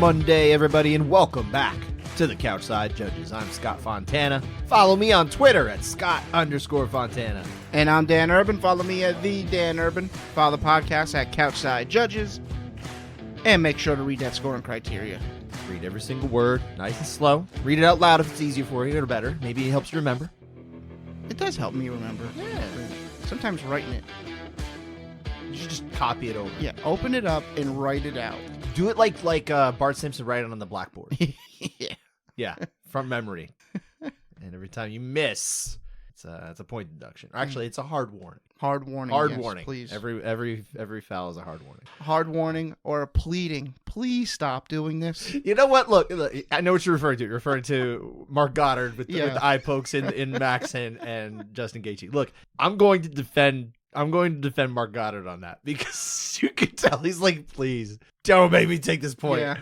Monday, everybody, and welcome back to the Couchside Judges. I'm Scott Fontana. Follow me on Twitter at Scott_Fontana. And I'm Dan Urban. Follow me at the Dan Urban. Follow the podcast at Couchside Judges. And make sure to read that scoring criteria. Read every single word, nice and slow. Read it out loud if it's easier for you or better. Maybe it helps you remember. It does help me remember. Yeah. Sometimes writing it. You should just copy it over. Yeah, open it up and write it out. Do it like Bart Simpson writing on the blackboard. Yeah. Yeah, from memory. And every time you miss, it's a point deduction. Actually, it's a hard warning. Hard warning. Hard yes, warning. Please. Every foul is a hard warning. Hard warning or a pleading. Please stop doing this. You know what? Look, I know what you're referring to. You're referring to Mark Goddard with the eye pokes in Max and Justin Gaethje. Look, I'm going to defend Mark Goddard on that because you can tell he's like, please don't make me take this point. Yeah.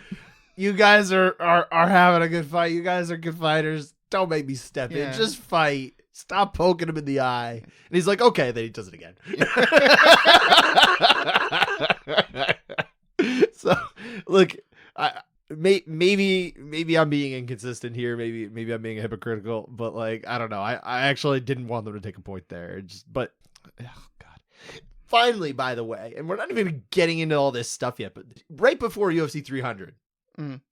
You guys are having a good fight. You guys are good fighters. Don't make me step in. Just fight. Stop poking him in the eye. And he's like, okay. Then he does it again. So, look, maybe I'm being inconsistent here. Maybe I'm being hypocritical. But like, I don't know. I actually didn't want them to take a point there. Oh God. Finally, by the way, and we're not even getting into all this stuff yet, but right before UFC 300,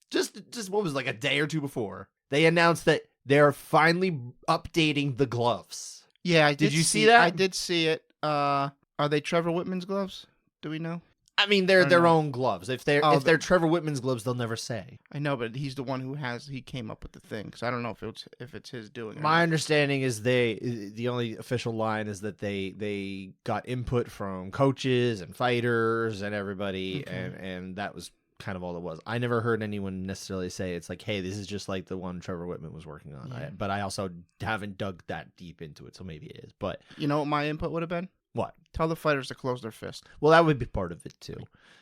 just what was it, like a day or two before, they announced that they're finally updating the gloves. Yeah, I did. Did you see that? I did see it. Are they Trevor Whitman's gloves? Do we know? I mean, they're their own gloves. If they're Trevor Whitman's gloves, they'll never say. I know, but he's the one who came up with the thing. So I don't know if it's his doing. My understanding is the only official line is that they got input from coaches and fighters and everybody, and that was kind of all it was. I never heard anyone necessarily say it's like, hey, this is just like the one Trevor Whitman was working on. Yeah. But I also haven't dug that deep into it, so maybe it is. But you know what my input would have been? What? Tell the fighters to close their fist. Well, that would be part of it too.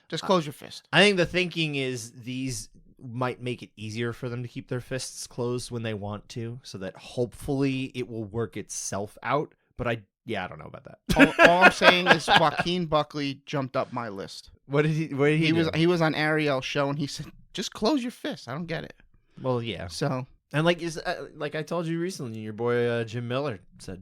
Just close your fist. I think the thinking is these might make it easier for them to keep their fists closed when they want to, so that hopefully it will work itself out. But I don't know about that. All I'm saying is Joaquin Buckley jumped up my list. What did he do? He was on Ariel's show and he said, "Just close your fist." I don't get it. Well, yeah. So and like I told you recently, your boy Jim Miller said,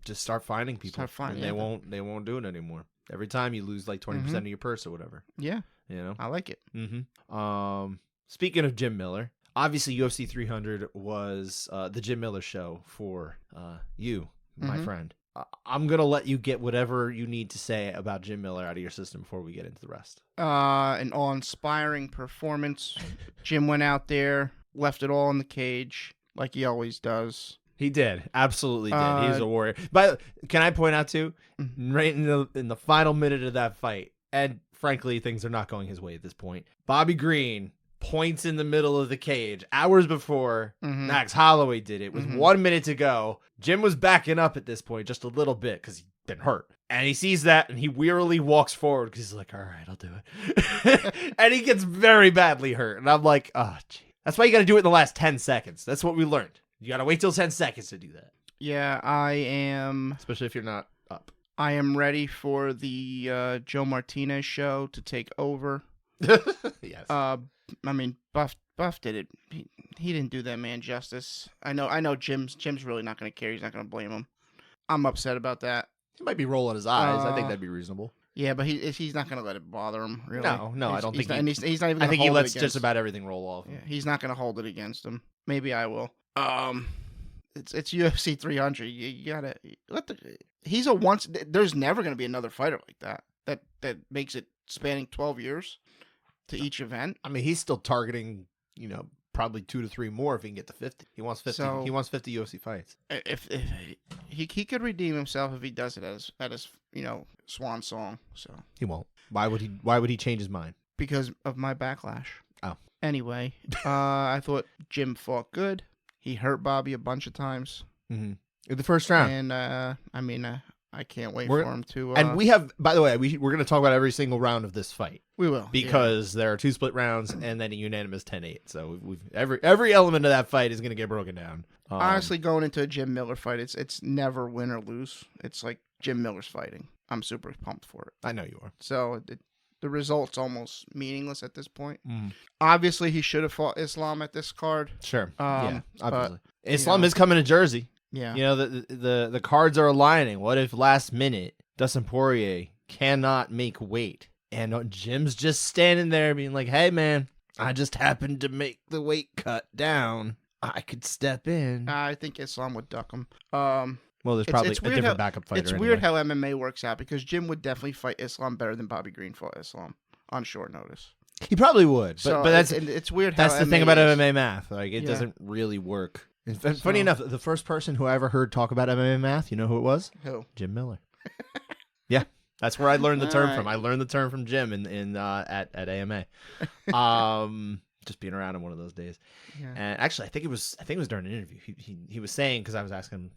just start finding people. They won't do it anymore. Every time you lose like 20% of your purse or whatever. Yeah. You know? I like it. Speaking of Jim Miller, obviously UFC 300 was the Jim Miller show for you, my friend. I'm going to let you get whatever you need to say about Jim Miller out of your system before we get into the rest. An awe-inspiring performance. Jim went out there, left it all in the cage like he always does. He did. Absolutely did. He's a warrior. But can I point out, too, right in the final minute of that fight, and frankly, things are not going his way at this point, Bobby Green points in the middle of the cage hours before Max Holloway did it. With 1 minute to go, Jim was backing up at this point just a little bit because he'd been hurt. And he sees that, and he wearily walks forward because he's like, all right, I'll do it. And he gets very badly hurt. And I'm like, oh, gee. That's why you got to do it in the last 10 seconds. That's what we learned. You got to wait till 10 seconds to do that. Yeah, I am. Especially if you're not up. I am ready for the Joe Martinez show to take over. Yes. I mean, Buff did it. He didn't do that man justice. I know Jim's really not going to care. He's not going to blame him. I'm upset about that. He might be rolling his eyes. I think that'd be reasonable. Yeah, but he's not going to let it bother him, really. No, I don't think he's not even going to hold it against him. I think he lets just about everything roll off. Yeah, he's not going to hold it against him. Maybe I will. It's UFC 300. You gotta he's a once. There's never going to be another fighter like that makes it spanning 12 years to each event. I mean, he's still targeting, probably 2 to 3 more if he can get to 50. He wants 50. He wants 50 UFC fights. If he could redeem himself if he does it at his swan song. So he won't. Why would he change his mind? Because of my backlash. Oh. Anyway, I thought Jim fought good. He hurt Bobby a bunch of times. In the first round. And, I can't wait for him to... and we have, by the way, we're going to talk about every single round of this fight. We will. Because there are 2 split rounds and then a unanimous 10-8. So every element of that fight is going to get broken down. Honestly, going into a Jim Miller fight, it's never win or lose. It's like Jim Miller's fighting. I'm super pumped for it. I know you are. So the result's almost meaningless at this point. Mm. Obviously, he should have fought Islam at this card. Sure. Yeah, obviously. But, Islam is coming to Jersey. Yeah. You know, the cards are aligning. What if last minute Dustin Poirier cannot make weight? And Jim's just standing there being like, hey, man, I just happened to make the weight cut down. I could step in. I think Islam would duck him. Well, there's probably a different backup fighter. It's weird how MMA works out because Jim would definitely fight Islam better than Bobby Green fought Islam on short notice. He probably would, but that's it's weird. How that's the MMA thing about is. MMA math. Like, it doesn't really work. Funny enough, the first person who I ever heard talk about MMA math, you know who it was? Who? Jim Miller. Yeah, that's where I learned the term from. I learned the term from Jim at AMA. Just being around him one of those days. Yeah. And actually, I think it was during an interview. He was saying, because I was asking him,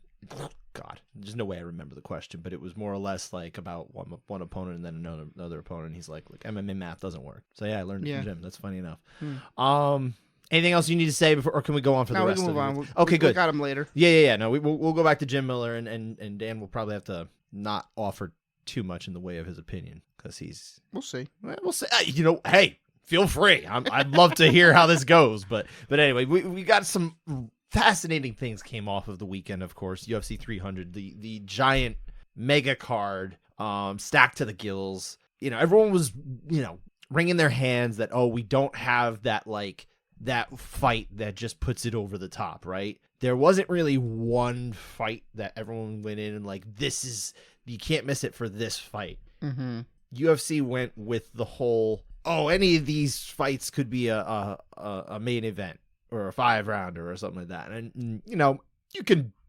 God, there's no way I remember the question, but it was more or less like about one opponent and then another opponent. He's like, look, MMA math doesn't work. So yeah, I learned it from Jim. That's funny enough. Anything else you need to say before, or can we go on for the rest of it? Okay, good. We got him later. Yeah. No, we'll go back to Jim Miller, and Dan will probably have to not offer too much in the way of his opinion because he's. We'll see. We'll see. Hey, feel free. I'd love to hear how this goes, but anyway, we got some fascinating things came off of the weekend. Of course, UFC 300, the giant mega card, stacked to the gills. Everyone was wringing their hands that we don't have that fight that just puts it over the top, right? There wasn't really one fight that everyone went in and you can't miss it for this fight. Mm-hmm. UFC went with the whole, any of these fights could be a main event or a 5-rounder or something like that. And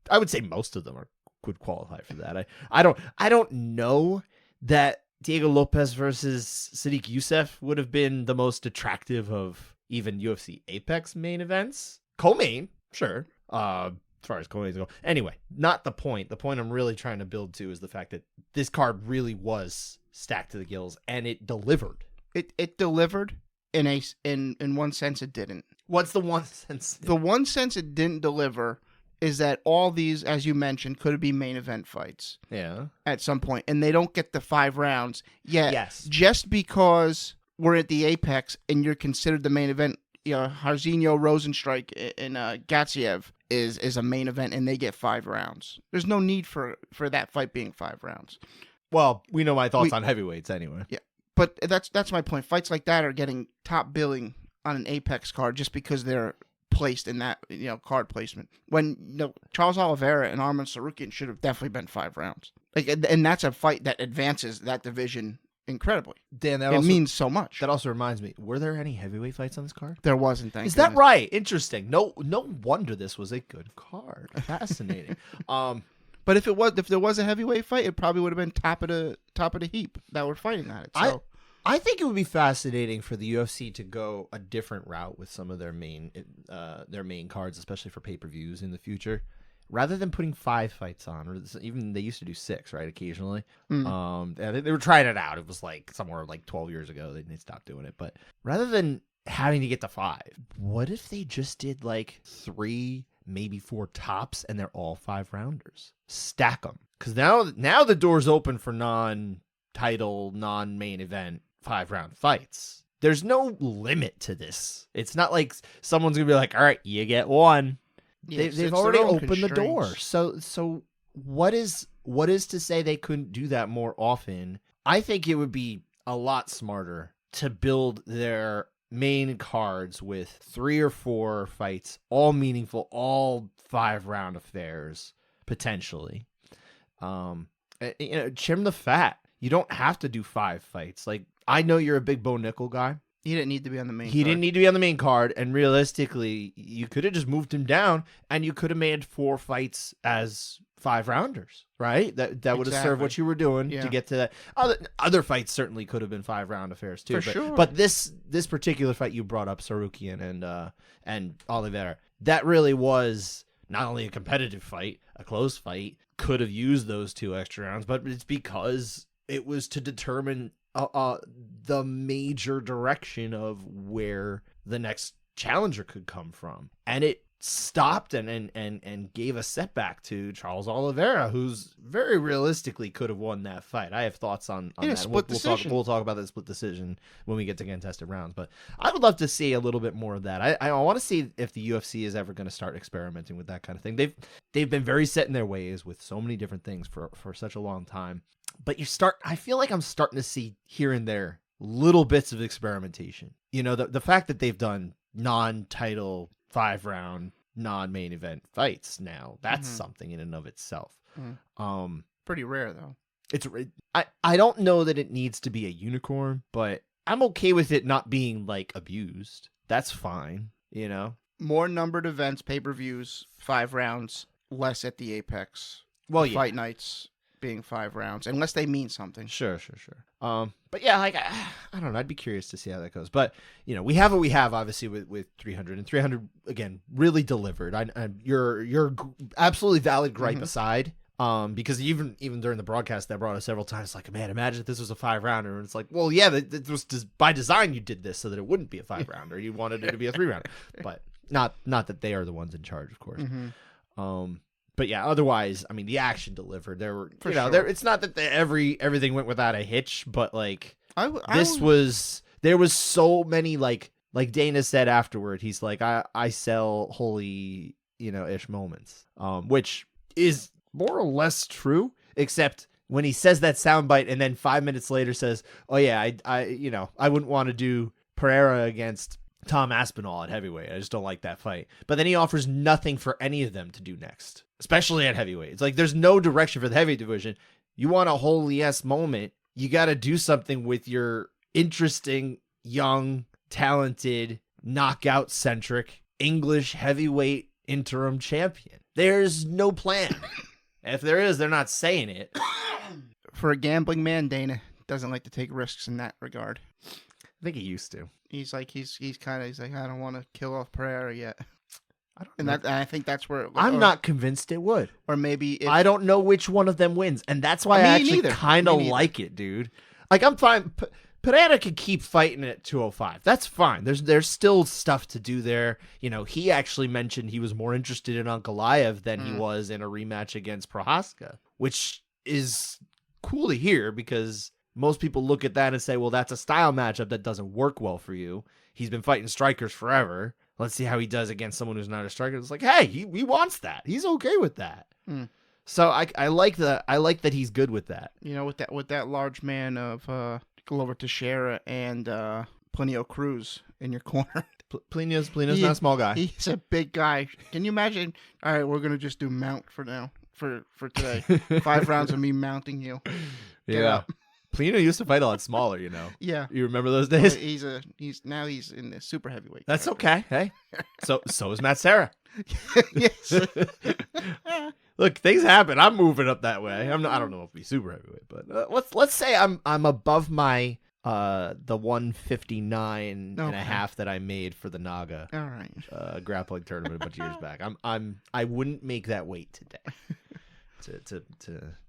I would say most of them could qualify for that. I don't know that Diego Lopez versus Sadiq Youssef would have been the most attractive of even UFC Apex main events. Co-main, sure. As far as co-mains go. Anyway, not the point. The point I'm really trying to build to is the fact that this card really was stacked to the gills, and it delivered. It delivered in one sense it didn't. What's the one sense? The one sense it didn't deliver is that all these, as you mentioned, could be main event fights. Yeah. At some point, and they don't get the 5 rounds. Yeah. Yes. Just because we're at the Apex and you're considered the main event, Jairzinho, Rosenstrike, and Gatsiev is a main event, and they get 5 rounds. There's no need for that fight being 5 rounds. Well, we know my thoughts on heavyweights anyway. Yeah, but that's my point. Fights like that are getting top billing on an Apex card just because they're placed in that card placement. When Charles Oliveira and Arman Tsarukyan should have definitely been 5 rounds. And that's a fight that advances that division incredibly. Dan, it means so much. That also reminds me, were there any heavyweight fights on this card? There wasn't, Is that right? Interesting. No wonder this was a good card. Fascinating. But if there was a heavyweight fight, it probably would have been top of the heap that we're fighting at it. So. I think it would be fascinating for the UFC to go a different route with some of their main cards, especially for pay-per-views in the future. Rather than putting 5 fights on, or even they used to do 6, right? Occasionally, they were trying it out. It was like somewhere like 12 years ago they stopped doing it. But rather than having to get to 5, what if they just did like 3, maybe 4 tops, and they're all 5-rounders? Stack them, because now the door's open for non-title, non-main event 5-round fights. There's no limit to this. It's not like someone's gonna be like, all right, you get 1. They've already opened the door. So what is to say they couldn't do that more often? I think it would be a lot smarter to build their main cards with 3 or 4 fights, all meaningful, all 5-round affairs, potentially. Trim the fat. You don't have to do 5 fights. Like, I know you're a big Bo Nickel guy. He didn't need to be on the main card. He didn't need to be on the main card, and realistically, you could have just moved him down, and you could have made 4 fights as 5-rounders, right? That would have served what you were doing to get to that. Other fights certainly could have been 5-round affairs too. But this particular fight you brought up, Tsarukyan and Oliveira, that really was not only a competitive fight, a close fight, could have used those 2 extra rounds, but it's because it was to determine the major direction of where the next challenger could come from. And stopped and gave a setback to Charles Oliveira, who's very realistically could have won that fight. I have thoughts on In a that. split decision. We'll talk about the split decision when we get to contested rounds. But I would love to see a little bit more of that. I want to see if the UFC is ever going to start experimenting with that kind of thing. They've been very set in their ways with so many different things for such a long time. But I feel like I'm starting to see here and there little bits of experimentation. You know, the fact that they've done non-title 5-round non-main event fights now, that's something in and of itself. Pretty rare though. I don't know that it needs to be a unicorn, but I'm okay with it not being like abused. That's fine, you know. More numbered events, pay-per-views, 5 rounds, less at the Apex. Well, yeah. Fight nights being 5 rounds, unless they mean something. Sure. But yeah, like I don't know. I'd be curious to see how that goes. But you know, we have what we have, obviously, with 300 and 300 again really delivered. Your absolutely valid gripe aside, because even during the broadcast, that brought us several times. Like, man, imagine if this was a 5-rounder, and it's like, well, yeah, it was by design. You did this so that it wouldn't be a 5-rounder. You wanted it to be a 3-rounder, but not that they are the ones in charge, of course. But yeah, otherwise, I mean, the action delivered. There were, it's not that everything went without a hitch, but like there was so many like Dana said afterward. He's like, I sell holy, ish moments, which is more or less true, except when he says that soundbite and then 5 minutes later says, oh yeah, I wouldn't want to do Pereira against Tom Aspinall at heavyweight. I just don't like that fight. But then he offers nothing for any of them to do next, especially at heavyweight. It's like there's no direction for the heavy division. You want a holy yes moment, you got to do something with your interesting, young, talented, knockout-centric English heavyweight interim champion. There's no plan. If there is, they're not saying it. For a gambling man, Dana doesn't like to take risks in that regard. I think he used to. He's like, he's like, I don't want to kill off Pereira yet. And I think that's where I'm not convinced it would. Or maybe I don't know which one of them wins, and that's why I actually kind of like it, dude. Like, I'm fine. Pereira can keep fighting at 205. That's fine. There's still stuff to do there. He actually mentioned he was more interested in Ankalaev than he was in a rematch against Prohaska, which is cool to hear because most people look at that and say, well, that's a style matchup that doesn't work well for you. He's been fighting strikers forever. Let's see how he does against someone who's not a striker. It's like, hey, he wants that. He's okay with that. So I like that he's good with that. With that large man of Glover Teixeira and Plinio Cruz in your corner. Plinio's not a small guy. He's a big guy. Can you imagine? All right, we're gonna just do mount for now for today. 5 rounds of me mounting you. Get up. Plinio used to fight a lot smaller, Yeah. You remember those days? He's in the super heavyweight. That's okay. Hey. So is Matt Serra. Yes. Look, things happen. I'm moving up that way. I don't know if it'll be super heavyweight, but let's say I'm above my the 159 and a half that I made for the Naga. All right. Grappling tournament a bunch of years back. I wouldn't make that weight today. To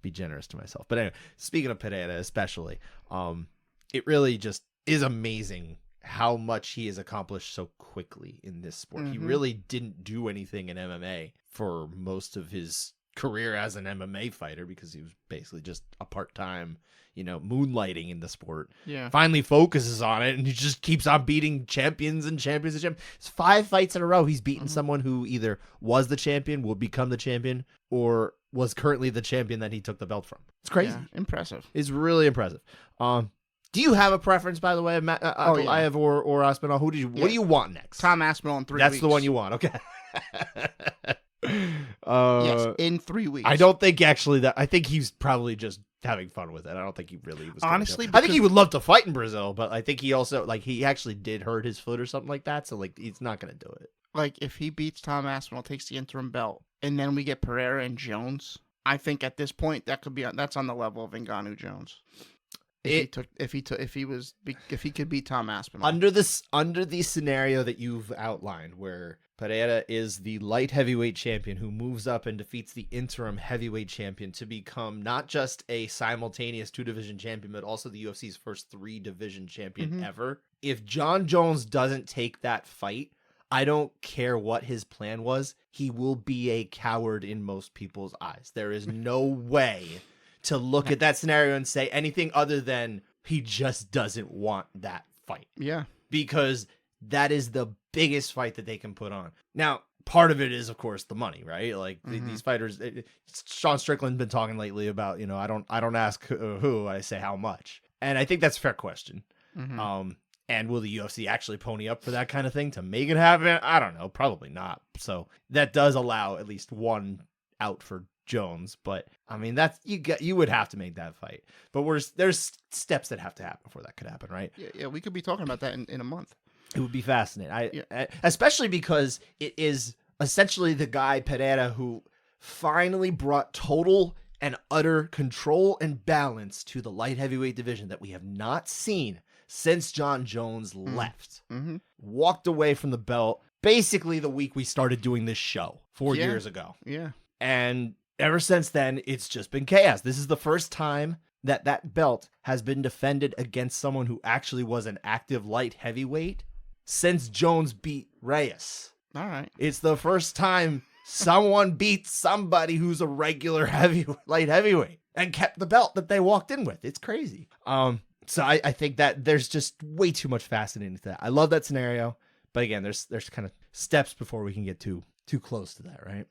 be generous to myself. But anyway, speaking of Pereira especially, it really just is amazing how much he has accomplished so quickly in this sport. He really didn't do anything in MMA for most of his career as an MMA fighter because he was basically just a part-time, moonlighting in the sport. Yeah. Finally focuses on it and he just keeps on beating champions and champions and champions. It's 5 fights in a row. He's beaten someone who either was the champion, will become the champion, or was currently the champion that he took the belt from. It's crazy. Yeah, impressive. It's really impressive. Do you have a preference, by the way, of Ankalaev or Aspinall? What do you want next? Tom Aspinall in 3 weeks. That's the one you want. Okay. Yes, in 3 weeks. I don't think actually I think he's probably just having fun with it. I don't think he really was. Honestly, I think he would love to fight in Brazil, but I think he also he actually did hurt his foot or something like that, so he's not going to do it. If he beats Tom Aspinall, takes the interim belt, and then we get Pereira and Jones, I think at this point that's on the level of Ngannou Jones. If he could beat Tom Aspinall under the scenario that you've outlined, where Pereira is the light heavyweight champion who moves up and defeats the interim heavyweight champion to become not just a simultaneous 2-division champion, but also the UFC's first 3-division champion ever. If John Jones doesn't take that fight, I don't care what his plan was. He will be a coward in most people's eyes. There is no way to look at that scenario and say anything other than he just doesn't want that fight. Yeah. Because that is the biggest fight that they can put on. Now, part of it is, of course, the money, right? Like these fighters, Sean Strickland's been talking lately about, I don't ask who, I say how much. And I think that's a fair question. And will the UFC actually pony up for that kind of thing to make it happen? I don't know. Probably not. So that does allow at least one out for Jones. But I mean, that's you would have to make that fight. But there's steps that have to happen before that could happen, right? Yeah. We could be talking about that in a month. It would be fascinating. Especially because it is essentially the guy Pereira who finally brought total and utter control and balance to the light heavyweight division that we have not seen since John Jones left. Walked away from the belt basically the week we started doing this show 4 years ago. Yeah. And ever since then, it's just been chaos. This is the first time that belt has been defended against someone who actually was an active light heavyweight since Jones beat Reyes. All right. It's the first time someone beat somebody who's a regular light heavyweight and kept the belt that they walked in with. It's crazy. So I think that there's just way too much fascinating to that. I love that scenario, but again, there's kind of steps before we can get too close to that, right?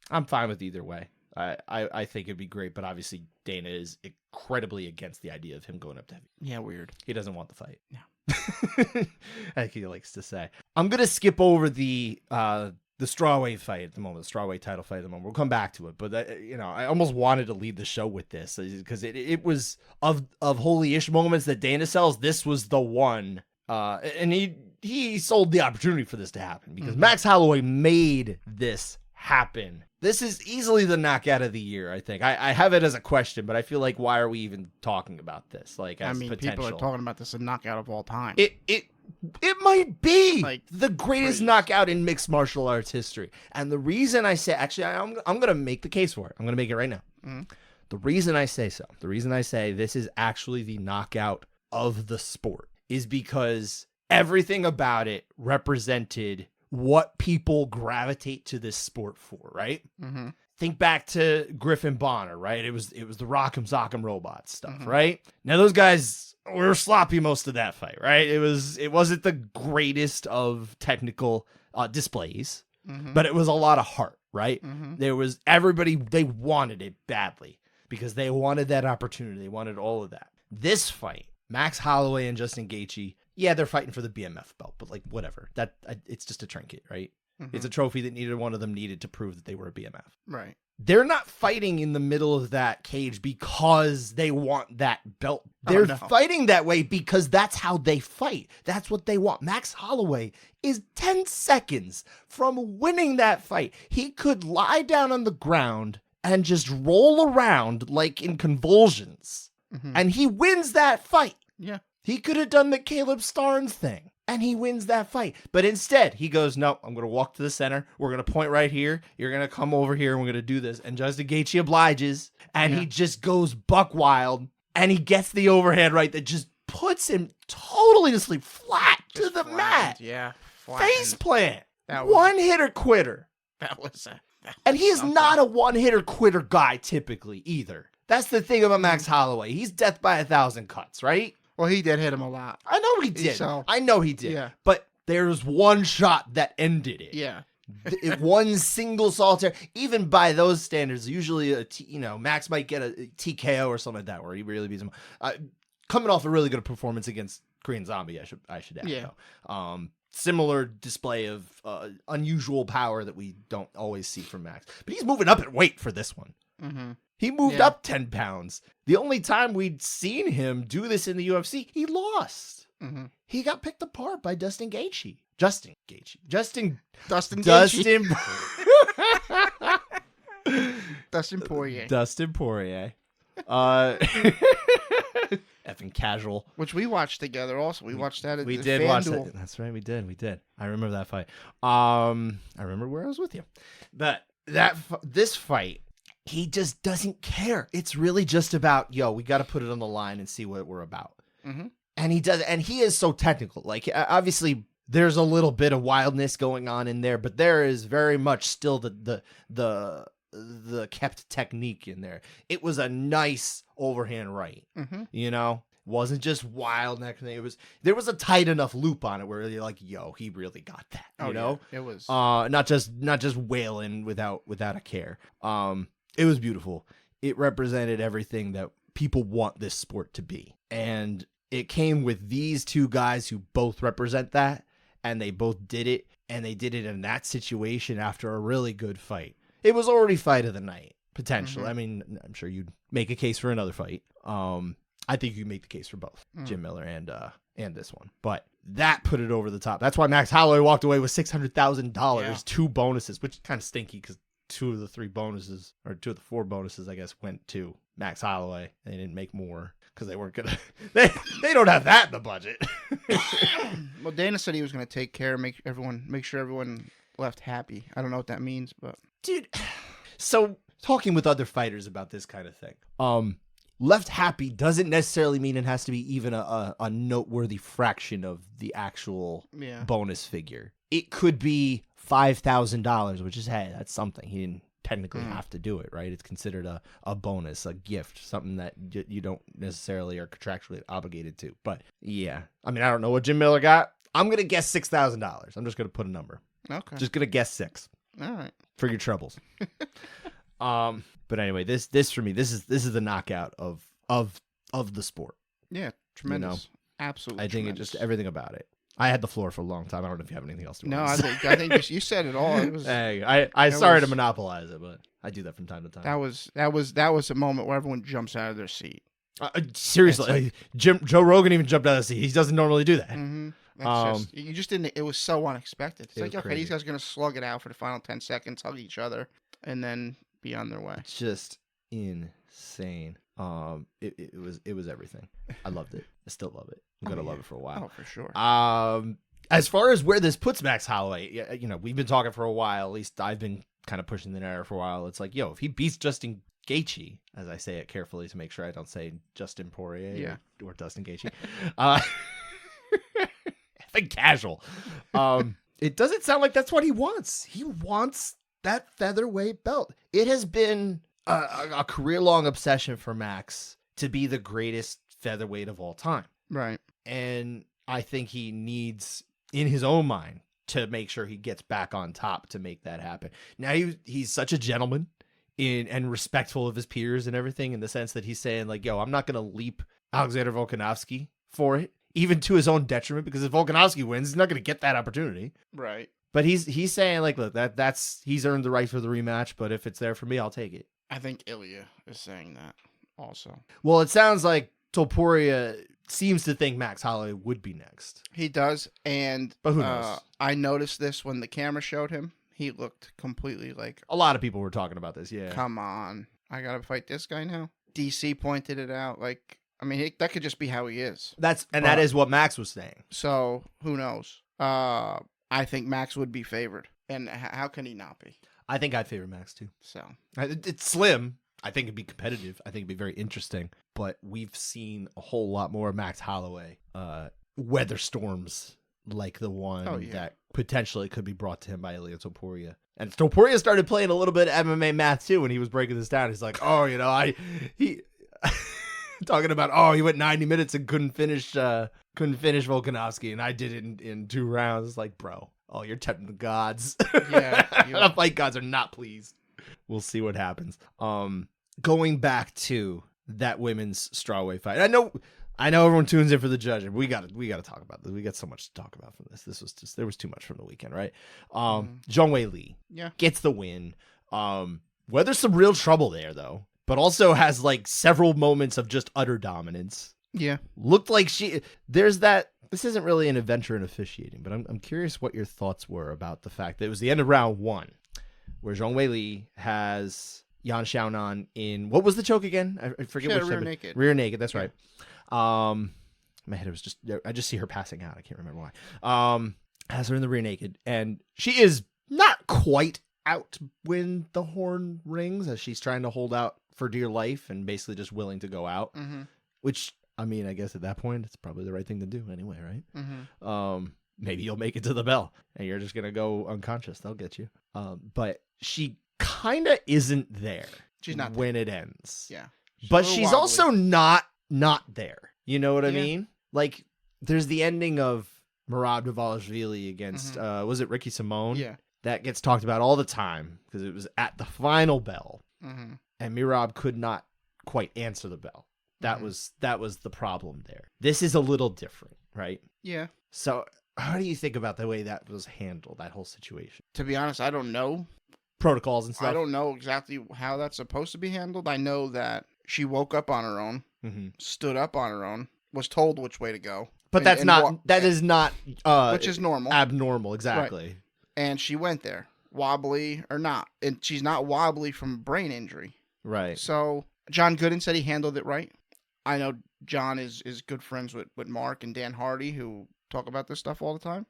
I'm fine with either way. I think it'd be great, but obviously Dana is incredibly against the idea of him going up to heavy. Yeah, weird. He doesn't want the fight. No. Like he likes to say. I'm gonna skip over the strawweight fight at the moment, the strawweight title fight at the moment. We'll come back to it, but I almost wanted to lead the show with this because it was of holy-ish moments that Dana sells. This was the one, and he sold the opportunity for this to happen because Max Holloway made this happen. This is easily the knockout of the year, I think. I have it as a question, but I feel like why are we even talking about this? Like, as potential. People are talking about this as a knockout of all time. It might be like the greatest knockout in mixed martial arts history. And the reason I say, actually, I'm going to make the case for it. I'm going to make it right now. The reason I say so, the reason I say this is actually the knockout of the sport is because everything about it represented what people gravitate to this sport for, right? Think back to Griffin Bonner, right? It was the Rock'em Sock'em Robots stuff, right? Now those guys were sloppy most of that fight, right? It wasn't the greatest of technical displays, but it was a lot of heart, right? There was everybody, they wanted it badly because they wanted that opportunity. They wanted all of that. This fight, Max Holloway and Justin Gaethje, yeah, they're fighting for the BMF belt, but like whatever. It's just a trinket, right? It's a trophy that neither one of them needed to prove that they were a BMF. Right. They're not fighting in the middle of that cage because they want that belt. They're fighting that way because that's how they fight. That's what they want. Max Holloway is 10 seconds from winning that fight. He could lie down on the ground and just roll around like in convulsions. And he wins that fight. Yeah. He could have done the Caleb Starnes thing, and he wins that fight. But instead, he goes, no, I'm going to walk to the center. We're going to point right here. You're going to come over here, and we're going to do this. And Justin Gaethje obliges, and he just goes buck wild, and he gets the overhand right that just puts him totally to sleep, flat to the mat. Yeah. Face plant. One-hitter quitter. That was and he is not a one-hitter quitter guy typically either. That's the thing about Max Holloway. He's death by 1,000 cuts, right? Well, he did hit him a lot. I know he did. So, I know he did. Yeah. But there's one shot that ended it. Yeah. One single solitaire. Even by those standards, usually Max might get a TKO or something like that where he really beats him. Coming off a really good performance against Korean Zombie, I should add. Yeah. Similar display of unusual power that we don't always see from Max. But he's moving up in weight for this one. He moved up 10 pounds. The only time we'd seen him do this in the UFC, he lost. He got picked apart by Dustin Gaethje. Dustin Poirier. Dustin Poirier. Effing casual. Which we watched together also. We watched that at we the did FanDuel. Watch that. That's right, we did. I remember that fight. I remember where I was with you. But this fight, he just doesn't care. It's really just about, we got to put it on the line and see what we're about. And he does, and he is so technical. Like, obviously, there's a little bit of wildness going on in there, but there is very much still the kept technique in there. It was a nice overhand right, you know? Wasn't just wild neck. There was a tight enough loop on it where you're like, yo, he really got that. You know? Yeah. It was not just wailing without a care. It was beautiful. It represented everything that people want this sport to be. And it came with these two guys who both represent that, and they both did it, and they did it in that situation after a really good fight. It was already fight of the night, potentially. I mean, I'm sure you'd make a case for another fight. I think you make the case for both Jim Miller and this one, but that put it over the top. That's why Max Holloway walked away with $600,000, 2 bonuses, which is kind of stinky because 2 of the 3 bonuses, or 2 of the 4 bonuses, I guess, went to Max Holloway. They didn't make more because they weren't gonna. They don't have that in the budget. Well, Dana said he was gonna take care, make sure everyone left happy. I don't know what that means, but dude. So talking with other fighters about this kind of thing, left happy doesn't necessarily mean it has to be even a noteworthy fraction of the actual bonus figure. It could be $5,000, which is, hey, that's something. He didn't technically have to do it, right? It's considered a bonus, a gift, something that you don't necessarily are contractually obligated to. But yeah, I mean, I don't know what Jim Miller got. I'm going to guess $6,000. I'm just going to put a number. Okay. Just going to guess 6. All right. For your troubles. But anyway, this for me, this is the knockout of the sport. Yeah, tremendous. You know? Absolutely. I think tremendous. it just everything about it. I had the floor for a long time. I don't know if you have anything else to. No, I think you said it all. It was. Hey, I sorry to monopolize it, but I do that from time to time. That was a moment where everyone jumps out of their seat. Seriously, Joe Rogan even jumped out of the seat. He doesn't normally do that. You just didn't. It was so unexpected. It's like, okay, crazy. these guys are gonna slug it out for the final 10 seconds, hug each other, and then be on their way. It's just insane. It was everything. I loved it. I still love it. I'm gonna love it for a while. Oh, for sure. As far as where this puts Max Holloway, you know, we've been talking for a while. At least I've been kind of pushing the narrative for a while. It's like, yo, if he beats Justin Gaethje, as I say it carefully to make sure I don't say Justin Poirier or Dustin Gaethje, think casual. It doesn't sound like that's what he wants. He wants that featherweight belt. It has been a career-long obsession for Max to be the greatest featherweight of all time. Right. And I think he needs, in his own mind, to make sure he gets back on top to make that happen. Now, he's such a gentleman and respectful of his peers and everything, in the sense that he's saying, like, yo, I'm not going to leap Alexander Volkanovski for it, even to his own detriment, because if Volkanovski wins, he's not going to get that opportunity. Right. But he's saying, like, look, that's he's earned the right for the rematch, but if it's there for me, I'll take it. I think Ilya is saying that also. Well, it sounds like Topuria seems to think Max Holloway would be next. He does, but who knows? I noticed this when the camera showed him. He looked completely like... A lot of people were talking about this, yeah. Come on. I gotta fight this guy now? DC pointed it out. Like, I mean, that could just be how he is. That is what Max was saying. So, who knows? I think Max would be favored. And how can he not be? I think I'd favor Max, too. So it's slim. I think it'd be competitive. I think it'd be very interesting. But we've seen a whole lot more Max Holloway weather storms like the one that potentially could be brought to him by Ilya Topuria. And Topuria started playing a little bit of MMA math, too, when he was breaking this down. He's like, oh, you know, he talking about, he went 90 minutes and couldn't finish Volkanovski, and I did it in 2 rounds. It's like, bro, you're tempting the gods. Yeah. The fight gods are not pleased. We'll see what happens. Going back to that women's strawweight fight. I know everyone tunes in for the judging. We got to talk about this. We got so much to talk about from this. There was too much from the weekend, right? Zhang Wei Li gets the win. Well, there's some real trouble there though, but also has like several moments of just utter dominance. Yeah. Looked like there's that. This isn't really an adventure in officiating, but I'm curious what your thoughts were about the fact that it was the end of round 1, where Zhang Wei Li has Yan Xiaonan in, what was the choke again? I forget which rear naked. Rear naked, that's right. My head was I just see her passing out. I can't remember why. Has her in the rear naked, and she is not quite out when the horn rings, as she's trying to hold out for dear life and basically just willing to go out. Which, I mean, I guess at that point it's probably the right thing to do anyway, right? maybe you'll make it to the bell and you're just gonna go unconscious. They'll get you. But she kind of isn't there. She's not when it ends. Yeah, but she's also not there. You know what I mean? Like, there's the ending of Merab Dvalishvili against was it Ricky Simone? Yeah, that gets talked about all the time because it was at the final bell, and Merab could not quite answer the bell. That was the problem there. This is a little different, right? Yeah. So how do you think about the way that was handled, that whole situation? To be honest, I don't know. Protocols and stuff? I don't know exactly how that's supposed to be handled. I know that she woke up on her own, stood up on her own, was told which way to go. But that is not which is normal. Abnormal, exactly. Right. And she went there, wobbly or not. And she's not wobbly from brain injury. Right. So John Gooden said he handled it right. I know John is good friends with Mark and Dan Hardy, who talk about this stuff all the time.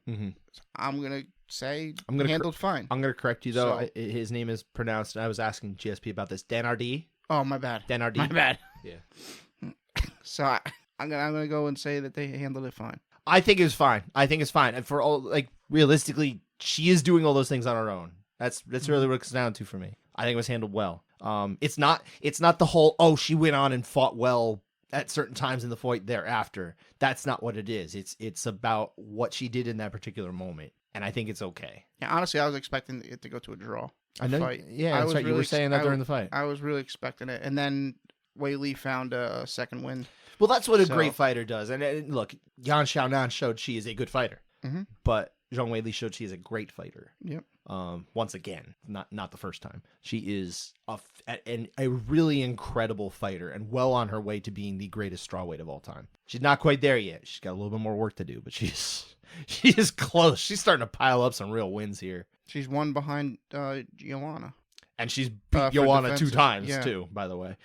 I'm going to say handled fine. I'm going to correct you, though. His name is pronounced, and I was asking GSP about this, Dan Hardy. Oh, my bad. Dan Hardy. My bad. Yeah. So I'm gonna go and say that they handled it fine. I think it's fine. And for all, like, realistically, she is doing all those things on her own. That's really what it comes down to for me. I think it was handled well. It's not the whole, she went on and fought well at certain times in the fight thereafter. That's not what it is. It's about what she did in that particular moment, and I think it's okay. Yeah, honestly, I was expecting it to go to a draw. I know. Fight. Yeah, that's right. You were saying that during the fight. I was really expecting it, and then Wei Li found a second win. Well, that's what a great fighter does. And look, Yan Xiaonan showed she is a good fighter, but Zhang Weili showed she is a great fighter. Yep. Once again, not the first time. She is a really incredible fighter and well on her way to being the greatest strawweight of all time. She's not quite there yet. She's got a little bit more work to do, but she is close. She's starting to pile up some real wins here. She's one behind Joanna. And she's beat Joanna 2 times too, by the way.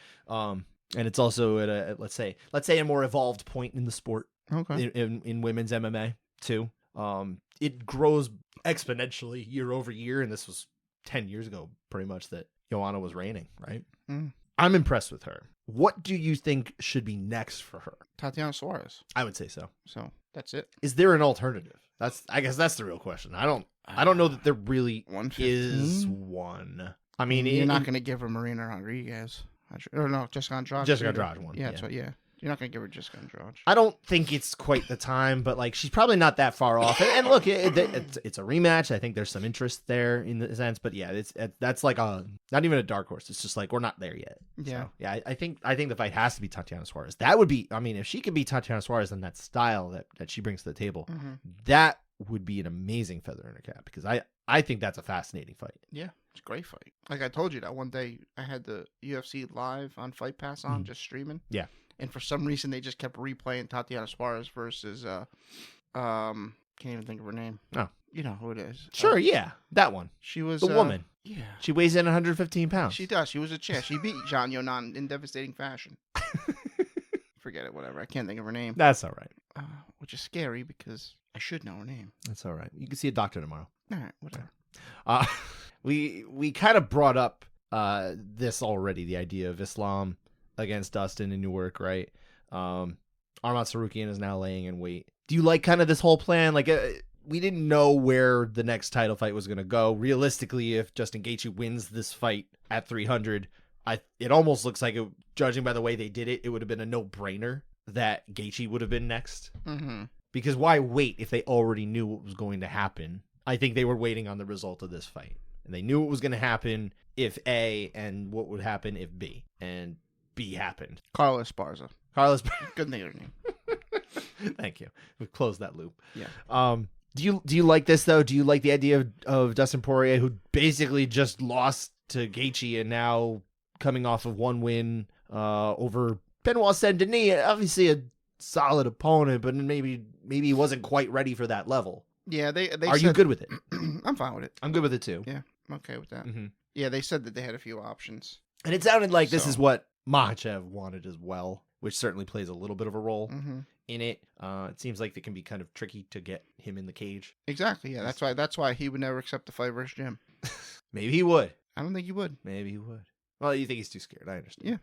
And it's also at a let's say a more evolved point in the sport. Okay. In women's MMA too. It grows exponentially year over year, and this was 10 years ago, pretty much, that Joanna was reigning, right? I'm impressed with her. What do you think should be next for her? Tatiana Suarez. I would say so. So that's it. Is there an alternative? I guess that's the real question. I don't know that there really is one. I mean, you're not going to give her Marina Rodriguez. Or no, Jessica Andrade. Jessica Andrade one. Yeah, yeah. You're not going to give her Jessica Andrade. I don't think it's quite the time, but like she's probably not that far off. And look, it's a rematch. I think there's some interest there in the sense, but yeah, that's like not even a dark horse. It's just like we're not there yet. Yeah, so, yeah. I think the fight has to be Tatiana Suarez. That would be. I mean, if she could be Tatiana Suarez in that style that she brings to the table, that would be an amazing feather in her cap because I think that's a fascinating fight. Yeah. It's a great fight. Like I told you that one day I had the UFC live on Fight Pass on, just streaming. Yeah. And for some reason they just kept replaying Tatiana Suarez versus can't even think of her name. Oh. You know who it is. Sure, yeah. That one. She was the woman. Yeah. She weighs in 115 pounds. She does. She was a chick. She beat Zhang Younan in devastating fashion. Forget it, whatever. I can't think of her name. That's all right. Which is scary because I should know her name. That's all right. You can see a doctor tomorrow. All right, whatever. We kind of brought up this already, the idea of Islam against Dustin in Newark, right? Arman Sarukian is now laying in wait. Do you like kind of this whole plan? Like, we didn't know where the next title fight was going to go. Realistically, if Justin Gaethje wins this fight at 300, it almost looks like, judging by the way they did it, it would have been a no-brainer that Gaethje would have been next. Because why wait if they already knew what was going to happen? I think they were waiting on the result of this fight. And they knew what was going to happen if A, and what would happen if B. And B happened. Carla Esparza. Good name. Thank you. We've closed that loop. Yeah. Do you like this, though? Do you like the idea of Dustin Poirier, who basically just lost to Gaethje and now coming off of one win over Benoit Saint-Denis? Obviously a solid opponent, but maybe he wasn't quite ready for that level. Yeah, they Are you good with it? I'm fine with it. I'm good with it, too. Yeah, I'm okay with that. Yeah, they said that they had a few options. And it sounded like this is what Makhachev wanted as well, which certainly plays a little bit of a role in it. It seems like it can be kind of tricky to get him in the cage. Exactly, yeah. That's why he would never accept the fight versus Jim. Maybe he would. I don't think he would. Maybe he would. Well, you think he's too scared. I understand.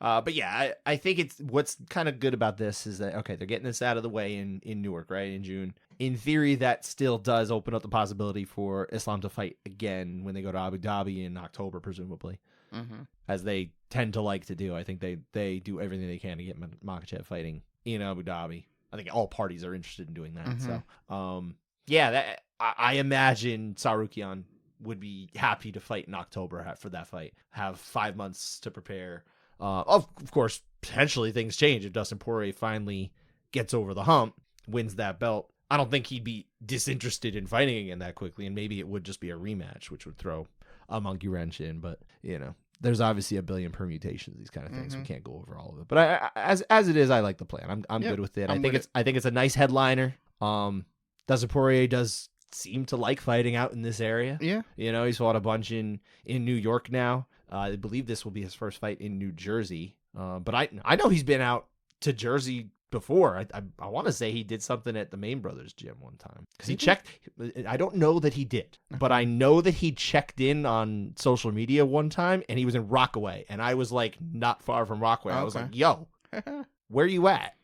But yeah, I think it's what's kind of good about this is that, okay, they're getting this out of the way in Newark, right, in June. In theory, that still does open up the possibility for Islam to fight again when they go to Abu Dhabi in October, presumably, as they tend to like to do. I think they do everything they can to get Makhachev fighting in Abu Dhabi. I think all parties are interested in doing that. So, I imagine Sarukian would be happy to fight in October for that fight. Have 5 months to prepare. Of course, potentially things change if Dustin Poirier finally gets over the hump, wins that belt. I don't think he'd be disinterested in fighting again that quickly, and maybe it would just be a rematch, which would throw a monkey wrench in. But there's obviously a billion permutations, these kind of things. We can't go over all of it. But as it is, I like the plan. I'm good with it. I think it's a nice headliner. Dustin Poirier does seem to like fighting out in this area. Yeah. He's fought a bunch in New York now. I believe this will be his first fight in New Jersey. But I know he's been out to Jersey before. I want to say he did something at the Main Brothers gym one time. Because he checked. I don't know that he did. But I know that he checked in on social media one time, and he was in Rockaway. And I was like not far from Rockaway. I was like, yo, where you at?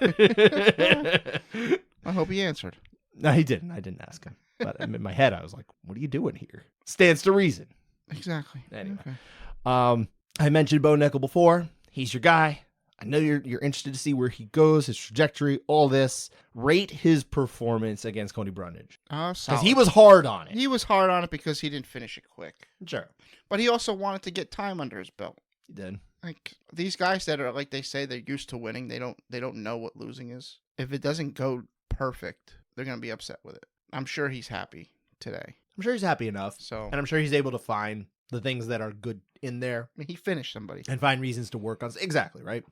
I hope he answered. No, he didn't. I didn't ask him. But in my head, I was like, what are you doing here? Stands to reason. Exactly. Anyway. Okay. I mentioned Bo Nickel before. He's your guy. I know you're interested to see where he goes, his trajectory, all this. Rate his performance against Cody Brundage. Because he was hard on it. He was hard on it because he didn't finish it quick. Sure. But he also wanted to get time under his belt. He did. Like these guys that are like they say they're used to winning, they don't know what losing is. If it doesn't go perfect, they're gonna be upset with it. I'm sure he's happy today. I'm sure he's happy enough. So, and I'm sure he's able to find the things that are good in there. I mean, he finished somebody. And find reasons to work on. Exactly, right?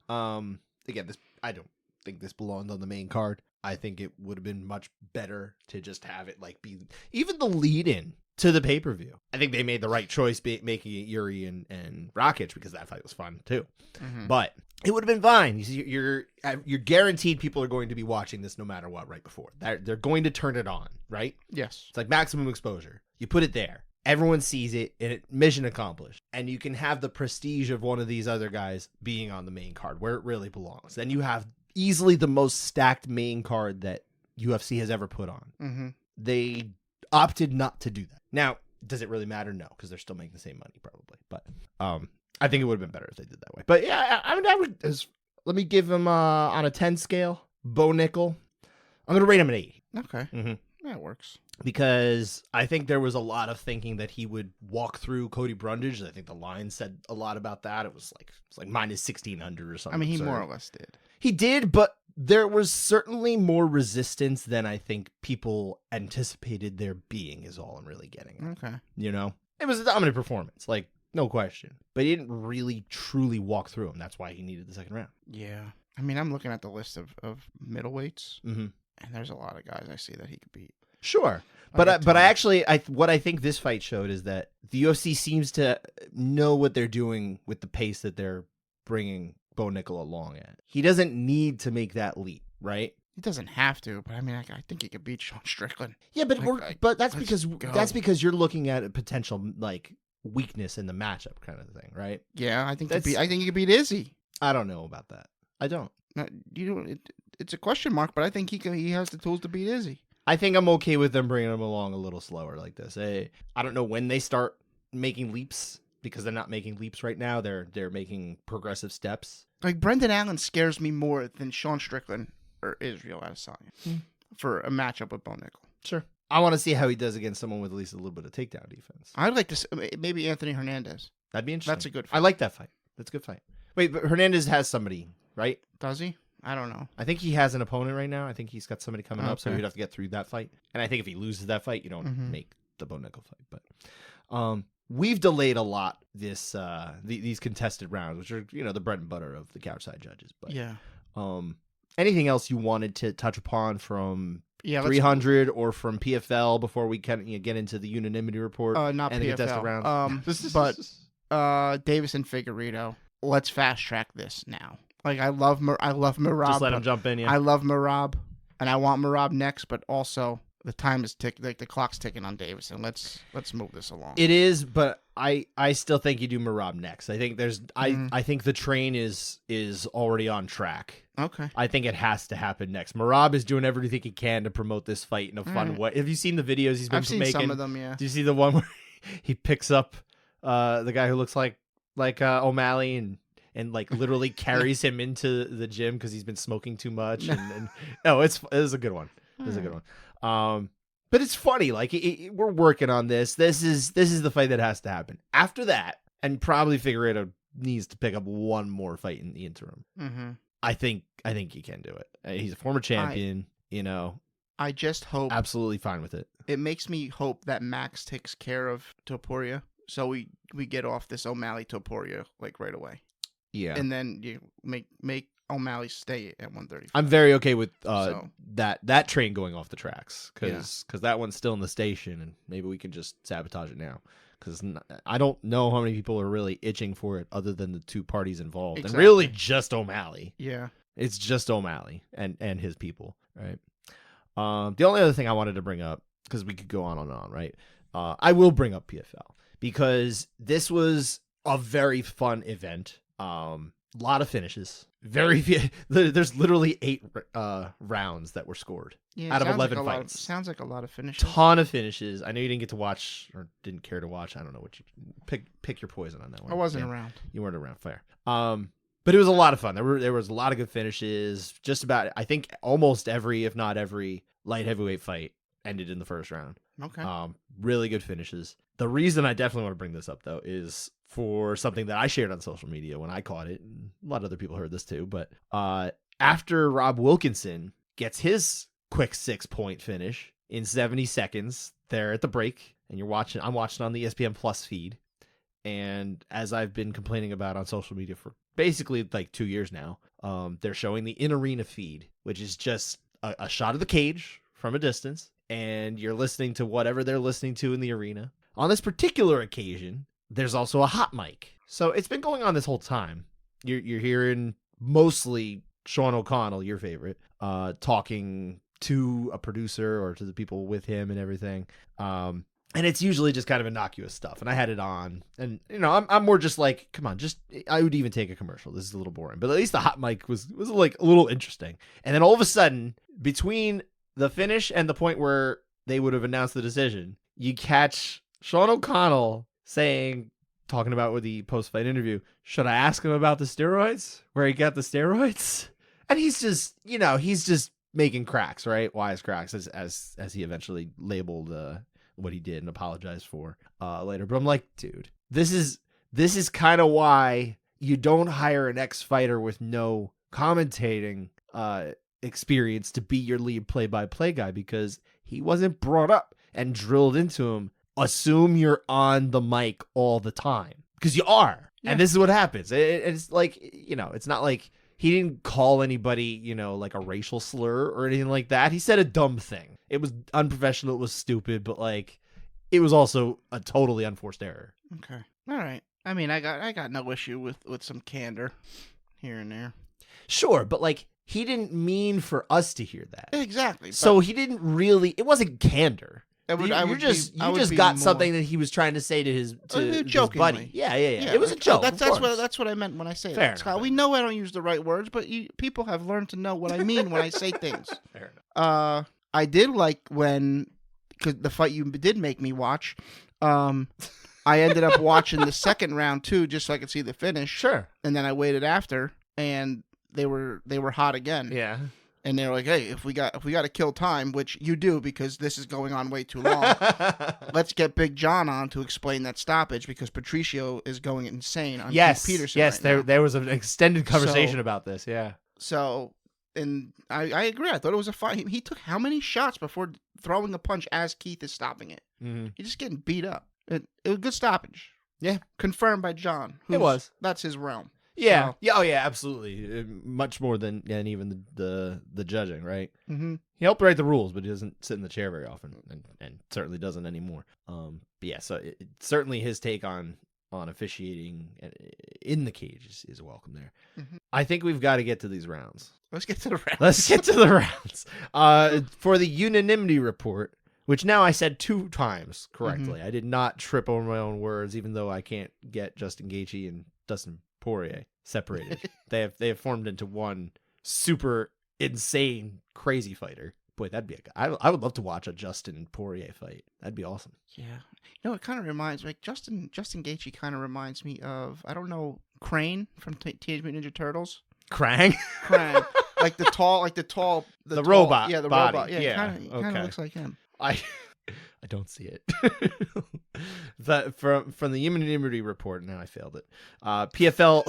Again, I don't think this belonged on the main card. I think it would have been much better to just have it like be even the lead-in to the pay-per-view. I think they made the right choice making it Yuri and Rakic because that fight was fun too. But it would have been fine. You're guaranteed people are going to be watching this no matter what right before. They're going to turn it on, right? Yes. It's like maximum exposure. You put it there. Everyone sees it, and mission accomplished. And you can have the prestige of one of these other guys being on the main card where it really belongs. Then you have easily the most stacked main card that UFC has ever put on. They opted not to do that. Now, does it really matter? No, because they're still making the same money probably. But I think it would have been better if they did that way. But yeah, I would. Let me give him on a 10 scale. Bo Nickel. I'm going to rate him an 8. Okay. That works. Because I think there was a lot of thinking that he would walk through Cody Brundage. I think the line said a lot about that. It was like minus 1,600 or something. I mean, he more or less did. He did, but there was certainly more resistance than I think people anticipated there being is all I'm really getting at. Okay. It was a dominant performance, like no question. But he didn't really truly walk through him. That's why he needed the second round. Yeah. I mean, I'm looking at the list of middleweights, and there's a lot of guys I see that he could beat. Sure. But what I think this fight showed is that the UFC seems to know what they're doing with the pace that they're bringing Bo Nickel along at. He doesn't need to make that leap, right? He doesn't have to, but I mean, I think he could beat Sean Strickland. Yeah, but that's because you're looking at a potential like weakness in the matchup kind of thing, right? Yeah, I think he could beat Izzy. I don't know about that. I don't. It's a question mark, but I think he has the tools to beat Izzy. I think I'm okay with them bringing him along a little slower like this. I don't know when they start making leaps because they're not making leaps right now. They're making progressive steps. Like Brendan Allen scares me more than Sean Strickland or Israel Adesanya for a matchup with Bo Nickel. Sure. I want to see how he does against someone with at least a little bit of takedown defense. I'd like to maybe Anthony Hernandez. That'd be interesting. That's a good fight. I like that fight. That's a good fight. Wait, but Hernandez has somebody, right? Does he? I don't know. I think he has an opponent right now. I think he's got somebody coming up, so he'd have to get through that fight. And I think if he loses that fight, you don't make the Bo Nickel fight. But we've delayed a lot these contested rounds, which are the bread and butter of the couchside judges. But yeah. Anything else you wanted to touch upon from 300 or from PFL before we can get into the unanimity report? Not and PFL. The contested rounds. But Davis and Figueiredo. Let's fast track this now. Like I love Merab. Just let him jump in. Yeah. I love Merab, and I want Merab next. But also the time is the clock's ticking on Davison. Let's move this along. It is, but I still think you do Merab next. I think I think the train is already on track. Okay. I think it has to happen next. Merab is doing everything he can to promote this fight in a fun way. Have you seen the videos he's been making? I've seen some of them, yeah. Do you see the one where he picks up the guy who looks like O'Malley and like literally carries him into the gym because he's been smoking too much? And no, it is a good one. It's a good one. But it's funny. Like we're working on this. This is the fight that has to happen. After that, and probably Figueiredo needs to pick up one more fight in the interim. Mm-hmm. I think he can do it. He's a former champion. I just hope absolutely fine with it. It makes me hope that Max takes care of Topuria, so we get off this O'Malley Topuria like right away. Yeah, and then you make O'Malley stay at 135. I'm very okay with that train going off the tracks because that one's still in the station, and maybe we can just sabotage it now. Because I don't know how many people are really itching for it other than the two parties involved. Exactly. And really just O'Malley. Yeah. It's just O'Malley and his people, right? The only other thing I wanted to bring up, because we could go on and on, right? I will bring up PFL because this was a very fun event. Lot of finishes. There's literally 8 rounds that were scored out of 11 fights. Sounds like a lot of finishes. Ton of finishes. I know you didn't get to watch or didn't care to watch. I don't know what you pick your poison on that one. I wasn't around. You weren't around. Fair. But it was a lot of fun. There was a lot of good finishes. Just about, I think, almost every, if not every, light heavyweight fight ended in the first round. Okay. Really good finishes. The reason I definitely want to bring this up, though, is for something that I shared on social media when I caught it. And a lot of other people heard this too. But after Rob Wilkinson gets his quick 6-point finish in 70 seconds there at the break, and I'm watching on the ESPN Plus feed. And as I've been complaining about on social media for basically like 2 years now, they're showing the in-arena feed, which is just a shot of the cage from a distance. And you're listening to whatever they're listening to in the arena. On this particular occasion, there's also a hot mic. So it's been going on this whole time. You're hearing mostly Sean O'Connell, your favorite, talking to a producer or to the people with him and everything. And it's usually just kind of innocuous stuff. And I had it on. And, I'm more just like, come on, I would even take a commercial. This is a little boring. But at least the hot mic was like a little interesting. And then all of a sudden, between the finish and the point where they would have announced the decision, you catch Sean O'Connell talking about with the post-fight interview, should I ask him about the steroids? Where he got the steroids? And he's just making cracks, right? Wise cracks, as he eventually labeled what he did and apologized for later. But I'm like, dude, this is kind of why you don't hire an ex-fighter with no commentating experience to be your lead play-by-play guy, because he wasn't brought up and drilled into him. Assume you're on the mic all the time, because you are. Yeah. And this is what happens. It's like, it's not like he didn't call anybody, like a racial slur or anything like that. He said a dumb thing. It was unprofessional. It was stupid, but like, it was also a totally unforced error. Okay. All right. I mean, I got no issue with some candor here and there. Sure. But like, he didn't mean for us to hear that. Exactly. So he didn't really, it wasn't candor. You just got more something that he was trying to say to his buddy. Yeah. It was a joke. That's what I meant when I say that, Scott. We know I don't use the right words, but people have learned to know what I mean when I say things. Fair enough. I did like because the fight you did make me watch. I ended up watching the second round too, just so I could see the finish. Sure. And then I waited after, and they were hot again. Yeah. And they're like, hey, if we got to kill time, which you do because this is going on way too long, let's get Big John on to explain that stoppage, because Patricio is going insane on Keith Peterson. Yes, there was an extended conversation about this, yeah. So, and I agree. I thought it was a fight. He took how many shots before throwing a punch as Keith is stopping it? Mm-hmm. He's just getting beat up. It was a good stoppage. Yeah. Confirmed by John. It was. That's his realm. Yeah. So, yeah. Oh, yeah. Absolutely. Much more than even the judging, right? Mm-hmm. He helped write the rules, but he doesn't sit in the chair very often, and certainly doesn't anymore. But yeah. So certainly his take on officiating in the cage is welcome there. Mhm. I think we've got to get to these rounds. Let's get to the rounds. Let's get to the rounds. For the unanimity report, which now I said 2 times correctly. I did not trip over my own words, even though I can't get Justin Gaethje and Dustin Poirier separated. They have formed into one super insane, crazy fighter. Boy, that'd be I would love to watch a Justin and Poirier fight. That'd be awesome. Yeah. It kind of reminds me, like Justin Gaethje kind of reminds me of, I don't know, Crane from Teenage Mutant Ninja Turtles. Krang? Krang. the tall, robot. Yeah, the body. robot. Yeah, kind of looks like him. I don't see it. From the unanimity report, now I failed it. PFL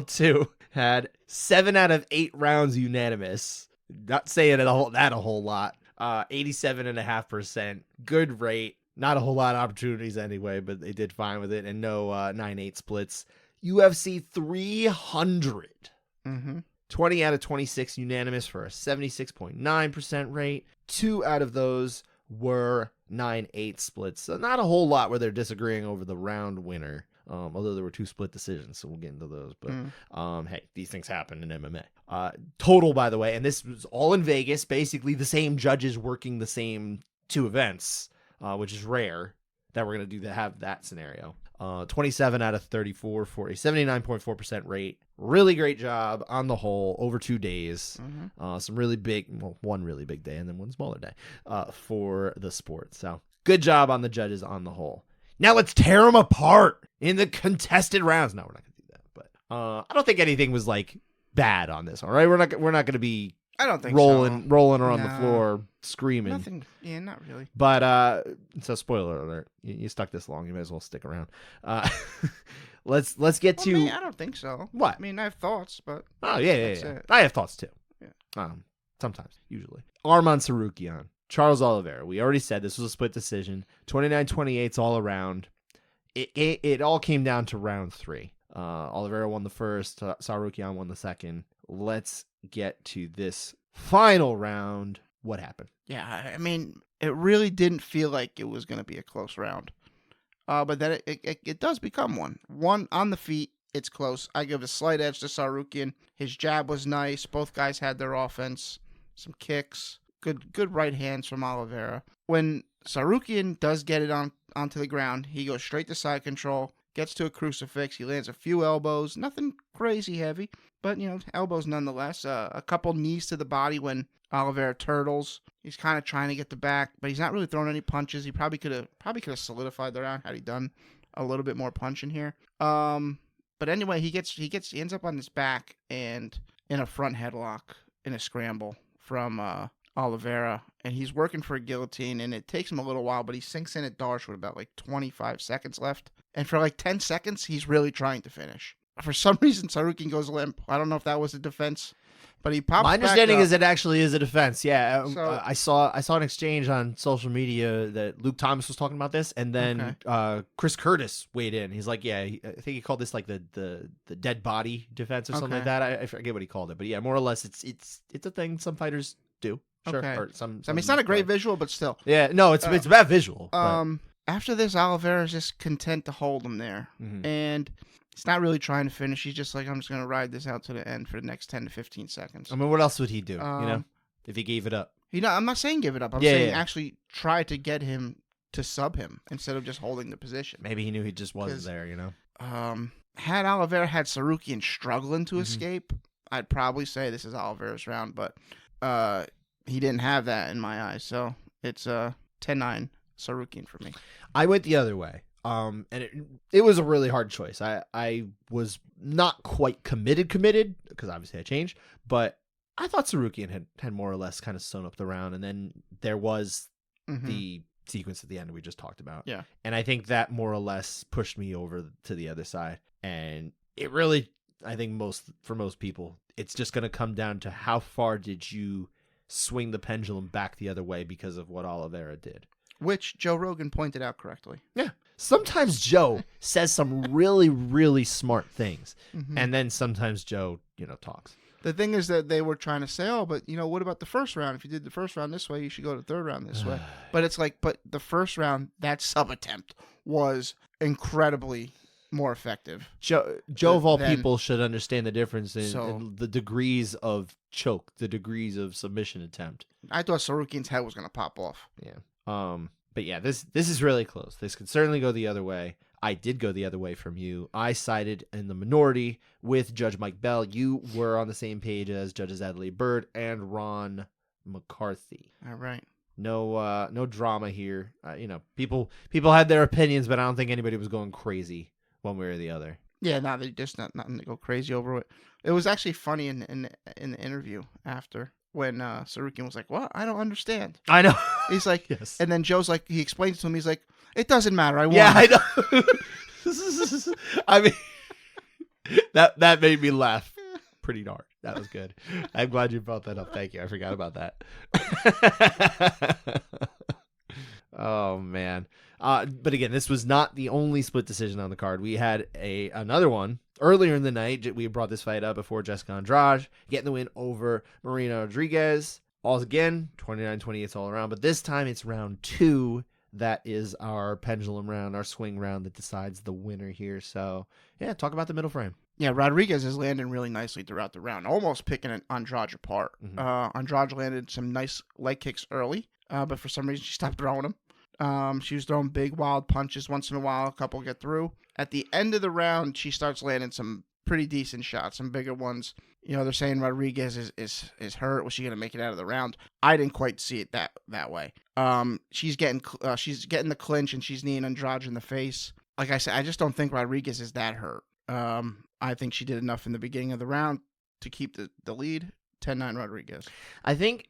2 had 7 out of 8 rounds unanimous. Not saying that a whole lot. 87.5%. Good rate. Not a whole lot of opportunities anyway, but they did fine with it. And no 9-8 splits. UFC 300. 20 out of 26 unanimous for a 76.9% rate. 2 out of those were 9-8 splits. So not a whole lot where they're disagreeing over the round winner. Although there were 2 split decisions, so we'll get into those. But hey, these things happen in MMA. Total, by the way, and this was all in Vegas. Basically, the same judges working the same 2 events, which is rare that we're gonna have that scenario. 27 out of 34 for a 79.4% rate. Really great job on the whole over 2 days. Some really big, one really big day and then one smaller day for the sport. So good job on the judges on the whole. Now let's tear them apart in the contested rounds. No, we're not gonna do that. But I don't think anything was like bad on this. All right, we're not gonna be. I don't think rolling around the floor screaming. Nothing. Yeah, not really. But so spoiler alert. You stuck this long. You might as well stick around. Let's get to. I don't think so. What? I mean, I have thoughts, but yeah. I have thoughts too. Yeah. Sometimes, usually. Arman Tsarukyan, Charles Oliveira. We already said this was a split decision. 29-28 all around. It all came down to round 3. Oliveira won the first. Tsarukyan won the second. Let's get to this final round. What happened? Yeah, I mean, it really didn't feel like it was going to be a close round. But then it does become one. One on the feet, it's close. I give a slight edge to Tsarukyan. His jab was nice. Both guys had their offense. Some kicks. Good right hands from Oliveira. When Tsarukyan does get it onto the ground, he goes straight to side control. Gets to a crucifix. He lands a few elbows. Nothing crazy heavy, but, elbows nonetheless. A couple knees to the body when Oliveira turtles. He's kind of trying to get the back, but he's not really throwing any punches. He probably could have solidified the round had he done a little bit more punching here. But anyway, he ends up on his back and in a front headlock in a scramble from Oliveira, and he's working for a guillotine, and it takes him a little while, but he sinks in at Darsh with about 25 seconds left. And for 10 seconds, he's really trying to finish. For some reason, Tsarukyan goes limp. I don't know if that was a defense, but he pops back up. My understanding is it actually is a defense. Yeah, so, I saw an exchange on social media that Luke Thomas was talking about this, and then Chris Curtis weighed in. He's like, yeah, I think he called this the dead body defense or something like that. I forget what he called it, but yeah, more or less, it's a thing some fighters do. Sure. Okay. Or some, I mean, it's not a great visual, but still. Yeah, no, it's bad visual. After this, Oliveira's just content to hold him there. And he's not really trying to finish. He's just like, I'm just going to ride this out to the end for the next 10 to 15 seconds. I mean, what else would he do, if he gave it up? I'm not saying give it up. I'm saying actually try to get him to sub him instead of just holding the position. Maybe he knew he just wasn't there, Had Oliveira had Tsarukyan struggling to escape, I'd probably say this is Oliveira's round, but he didn't have that in my eyes. So it's 10-9 Tsarukyan for me. I went the other way. And it was a really hard choice. I was not quite committed because obviously I changed, but I thought Tsarukyan had more or less kind of sewn up the round, and then there was the sequence at the end we just talked about. Yeah. And I think that more or less pushed me over to the other side. And it really, I think for most people, it's just going to come down to how far did you swing the pendulum back the other way because of what Oliveira did. Which Joe Rogan pointed out correctly. Yeah. Sometimes Joe says some really, really smart things. And then sometimes Joe, talks. The thing is that they were trying to say, but, what about the first round? If you did the first round this way, you should go to the third round this way. But it's but the first round, that sub attempt was incredibly more effective. Joe of all then- people should understand the difference in, So- in the degrees of choke, the degrees of submission attempt. I thought Sarukian's head was going to pop off. Yeah. But yeah, this is really close. This could certainly go the other way. I did go the other way from you. I sided in the minority with Judge Mike Bell. You were on the same page as Judges Adelaide Bird and Ron McCarthy. All right. No drama here. People had their opinions, but I don't think anybody was going crazy one way or the other. Yeah, no, they just nothing to go crazy over it. It was actually funny in the interview after when Sarukian was like, "What? I don't understand." I know. He's like, Yes. and then Joe's like, he explains to him. He's like, "It doesn't matter. I won." Yeah, I know. I mean, that made me laugh pretty hard. That was good. I'm glad you brought that up. Thank you. I forgot about that. Oh man. But again, this was not the only split decision on the card. We had another one earlier in the night. We brought this fight up before Jessica Andrade getting the win over Marina Rodriguez. All again, 29-28 all around. But this time it's round 2. That is our pendulum round, our swing round that decides the winner here. So yeah, talk about the middle frame. Yeah, Rodriguez is landing really nicely throughout the round, almost picking Andrade apart. Andrade landed some nice leg kicks early, but for some reason she stopped throwing them. She was throwing big, wild punches once in a while. A couple get through. At the end of the round, she starts landing some pretty decent shots, some bigger ones. They're saying Rodriguez is hurt. Was she going to make it out of the round? I didn't quite see it that way. She's getting the clinch, and she's kneeing Andrade in the face. Like I said, I just don't think Rodriguez is that hurt. I think she did enough in the beginning of the round to keep the lead. 10-9 Rodriguez. I think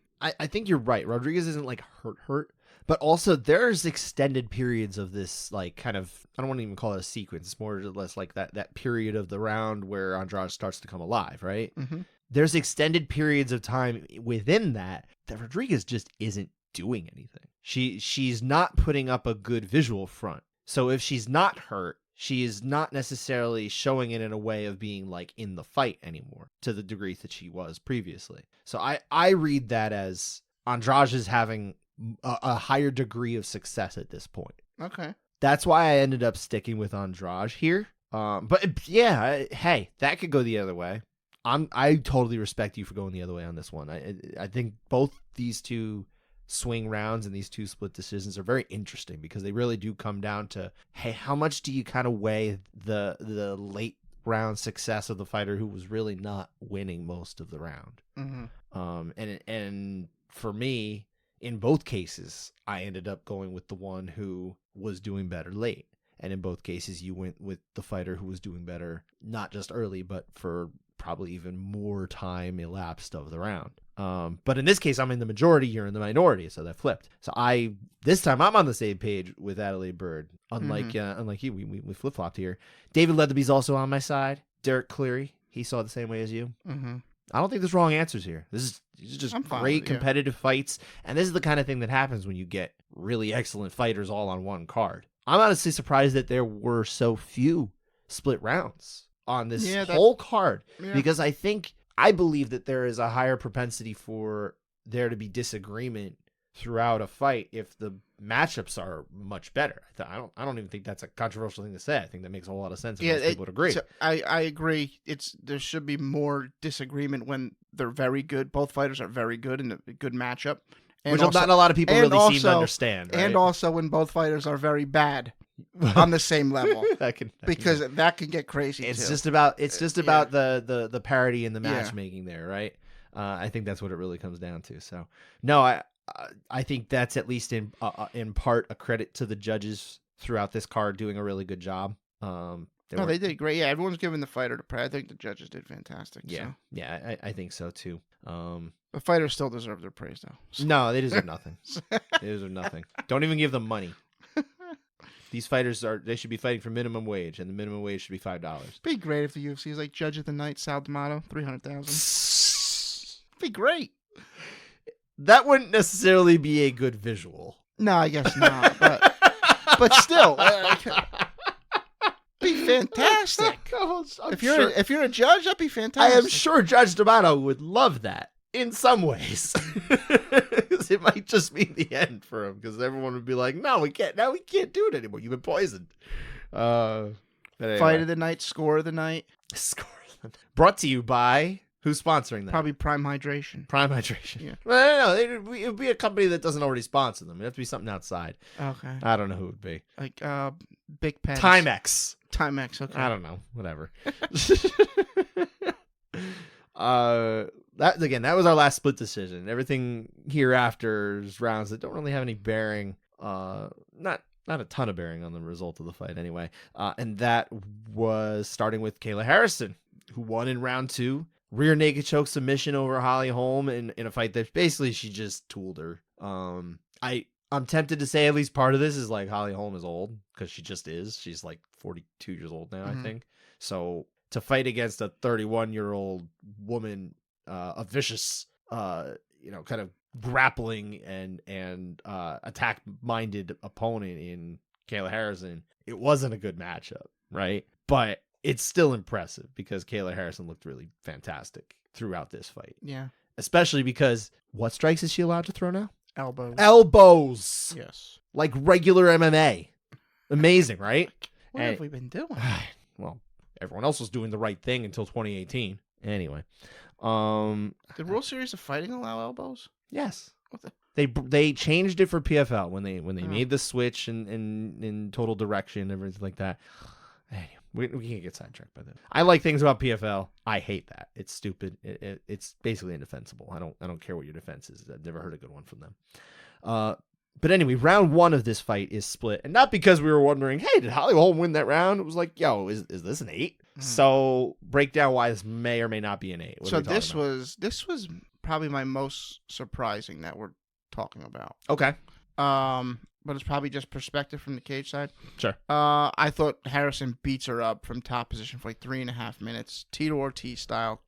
you're right. Rodriguez isn't like hurt, but also there's extended periods of this, like, kind of, I don't want to even call it a sequence. It's more or less like that period of the round where Andrade starts to come alive, right? Mm-hmm. There's extended periods of time within that Rodriguez just isn't doing anything. She's not putting up a good visual front. So if she's not hurt, she is not necessarily showing it in a way of being like in the fight anymore to the degree that she was previously. So I read that as Andrade is having a higher degree of success at this point. Okay. That's why I ended up sticking with Andrade here. But yeah, hey, that could go the other way. I totally respect you for going the other way on this one. I think both these two swing rounds and these two split decisions are very interesting because they really do come down to, hey, how much do you kind of weigh the late round success of the fighter who was really not winning most of the round? Mm-hmm. And for me, in both cases, I ended up going with the one who was doing better late. And in both cases, you went with the fighter who was doing better, not just early, but for probably even more time elapsed of the round. But in this case, I'm in the majority, you're in the minority, so that flipped. So this time I'm on the same page with Adelaide Bird. Unlike you, we flip-flopped here. David Leatherby's also on my side. Derek Cleary, he saw it the same way as you. Mm-hmm. I don't think there's wrong answers here. These are just great competitive fights, and this is the kind of thing that happens when you get really excellent fighters all on one card. I'm honestly surprised that there were so few split rounds on this whole card, because I believe that there is a higher propensity for there to be disagreement throughout a fight if the matchups are much better. I don't even think that's a controversial thing to say. I think that makes a whole lot of sense. Most people would agree. So I agree. There should be more disagreement when they're very good. Both fighters are very good in a good matchup. Which not a lot of people really seem to understand. Right? And also when both fighters are very bad on the same level. that can get crazy. It's just about the parity and the matchmaking there, right? I think that's what it really comes down to. So no, I think that's at least in part a credit to the judges throughout this card doing a really good job. They did great. Yeah, everyone's giving the fighter the praise. I think the judges did fantastic. Yeah, so. Yeah, I think so too. The fighters still deserve their praise, though. So. No, they deserve nothing. They deserve nothing. Don't even give them money. These fighters they should be fighting for minimum wage, and the minimum wage should be $5. Be great if the UFC is like Judge of the Night, Sal D'Amato, $300,000. Be great. That wouldn't necessarily be a good visual. No, I guess not. But still, be fantastic. If you're a judge, that'd be fantastic. I am sure Judge D'Amato would love that in some ways. It might just be the end for him because everyone would be like, "No, we can't. Now we can't do it anymore. You've been poisoned." Fight of the night, score of the night. Brought to you by who's sponsoring that? Probably Prime Hydration. Prime Hydration. Yeah. Well, no, it would be a company that doesn't already sponsor them. It'd have to be something outside. Okay. I don't know who it would be. Like Big Pens. Timex. Timex. Okay. I don't know. Whatever. That was our last split decision. Everything hereafter is rounds that don't really have any bearing. Not a ton of bearing on the result of the fight anyway. And that was starting with Kayla Harrison, who won in round 2. Rear naked choke submission over Holly Holm in a fight that basically she just tooled her. I'm tempted to say at least part of this is like Holly Holm is old because she just is. She's like 42 years old now, I think. So to fight against a 31-year-old woman, a vicious, kind of grappling and attack-minded opponent in Kayla Harrison, it wasn't a good matchup, right? But it's still impressive because Kayla Harrison looked really fantastic throughout this fight. Yeah. Especially because what strikes is she allowed to throw now? Elbows. Yes. Like regular MMA. Amazing, right? What have we been doing? Well, everyone else was doing the right thing until 2018. Anyway. Did World Series of Fighting allow elbows? Yes. They changed it for PFL when they made the switch in total direction and everything like that. Anyway, we can't get sidetracked by that. I like things about PFL. I hate that. It's stupid. It's basically indefensible. I don't care what your defense is. I've never heard a good one from them. But anyway, round 1 of this fight is split, and not because we were wondering, hey, did Holly Holm win that round? It was like, yo, is this an 8? So break down why this may or may not be an 8. So this was probably my most surprising that we're talking about. Okay. But it's probably just perspective from the cage side. Sure. I thought Harrison beats her up from top position for like 3.5 minutes, Tito Ortiz style,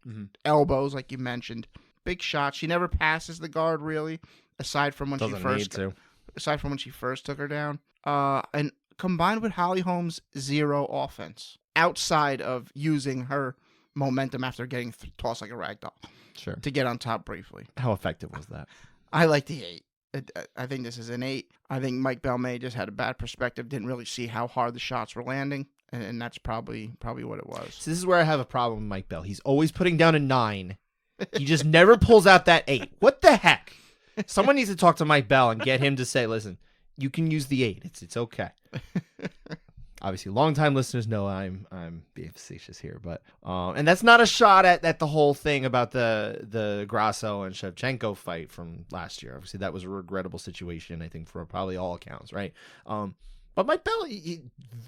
elbows like you mentioned, big shot. She never passes the guard really, aside from when she first took her down. And combined with Holly Holm's 0 offense outside of using her momentum after getting tossed like a rag doll. Sure. To get on top briefly. How effective was that? I like the 8. I think this is an 8. I think Mike Belmay just had a bad perspective, didn't really see how hard the shots were landing, and that's probably what it was. So this is where I have a problem with Mike Bell. He's always putting down a 9. He just never pulls out that 8. What the heck? Someone needs to talk to Mike Bell and get him to say, listen, you can use the 8. It's okay. Obviously, longtime listeners know I'm being facetious here, but and that's not a shot at the whole thing about the Grasso and Shevchenko fight from last year. Obviously, that was a regrettable situation, I think, for probably all accounts, right? But Mike Bell,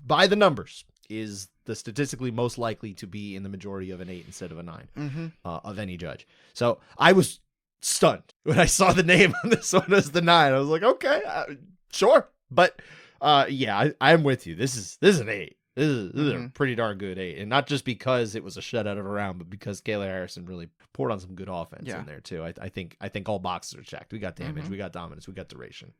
by the numbers, is the statistically most likely to be in the majority of an 8 instead of a 9 of any judge. So I was stunned when I saw the name on this one as the 9. I was like, okay, sure, but. I'm with you. This is an 8. This is a pretty darn good 8, and not just because it was a shutout of a round, but because Kayla Harrison really poured on some good offense in there too. I think all boxes are checked. We got damage, we got dominance, we got duration.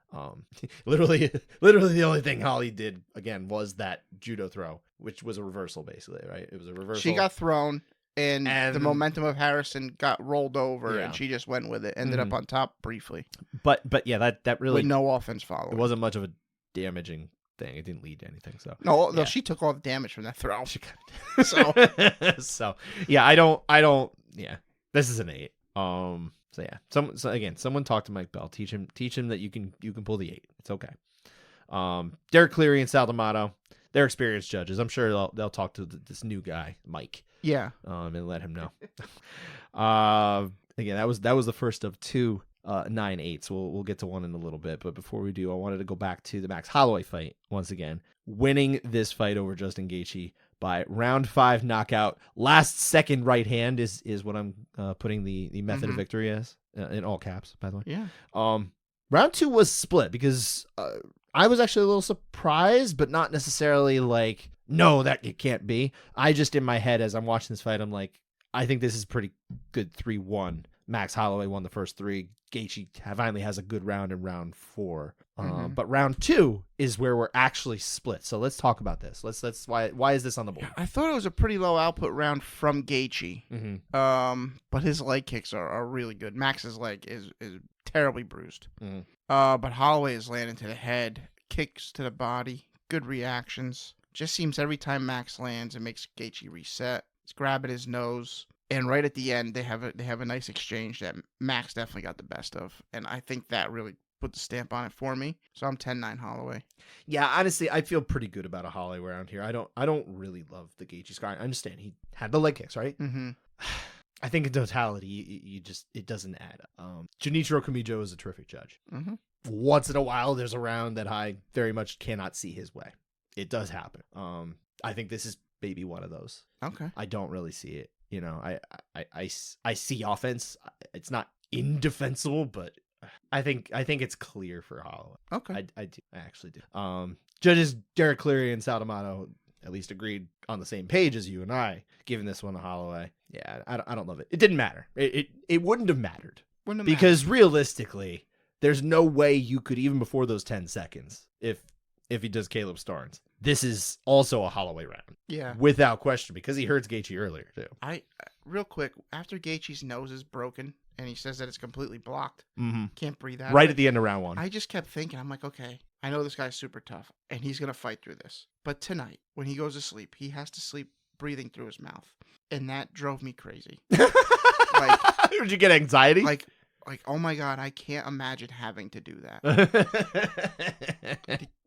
Literally the only thing Holly did again was that judo throw, which was a reversal basically, right? It was a reversal. She got thrown. And the momentum of Harrison got rolled over, and she just went with it. Ended up on top briefly. But yeah, that really with no offense following. It wasn't much of a damaging thing. It didn't lead to anything. So no, she took all the damage from that throw. So yeah, I don't. Yeah, this is an 8. So yeah, someone talk to Mike Bell. Teach him that you can pull the 8. It's okay. Derek Cleary and Sal D'Amato, they're experienced judges. I'm sure they'll talk to this new guy, Mike. Yeah. And let him know. Again, that was the first of 2 9-8s. We'll get to one in a little bit, but before we do, I wanted to go back to the Max Holloway fight once again, winning this fight over Justin Gaethje by round 5 knockout. Last second right hand is what I'm putting the method of victory as in all caps, by the way. Yeah. Round 2 was split because I was actually a little surprised, but not necessarily like, no, that it can't be. I just in my head as I'm watching this fight, I'm like, I think this is pretty good 3-1. Max Holloway won the first 3. Gaethje finally has a good round in round 4. But round 2 is where we're actually split. So let's talk about this. Let's why is this on the board? I thought it was a pretty low output round from Gaethje. But his leg kicks are really good. Max's leg is terribly bruised. But Holloway is landing to the head, kicks to the body, good reactions. Just seems every time Max lands, it makes Gaethje reset. He's grabbing his nose. And right at the end, they have a nice exchange that Max definitely got the best of. And I think that really put the stamp on it for me. So I'm 10-9 Holloway. Yeah, honestly, I feel pretty good about a Holloway round here. I don't really love the Gaethje scar. I understand he had the leg kicks, right? Mm-hmm. I think in totality, it doesn't add up. Junichiro Kamijo is a terrific judge. Mm-hmm. Once in a while, there's a round that I very much cannot see his way. It does happen. I think this is maybe one of those. Okay. I don't really see it. You know, I see offense. It's not indefensible, but I think it's clear for Holloway. Okay. I do. I actually do. Judges Derek Cleary and Sal D'Amato at least agreed on the same page as you and I, giving this one to Holloway. Yeah, I don't love it. It didn't matter. It wouldn't have mattered. Because realistically, there's no way you could, even before those 10 seconds, if he does Caleb Starnes, this is also a Holloway round. Yeah. Without question, because he hurts Gaethje earlier, too. Real quick, after Gaethje's nose is broken and he says that it's completely blocked, can't breathe out. Right at the end of round 1. I just kept thinking, I'm like, okay, I know this guy's super tough and he's going to fight through this. But tonight, when he goes to sleep, he has to sleep breathing through his mouth. And that drove me crazy. Did you get anxiety? Like, oh my God, I can't imagine having to do that.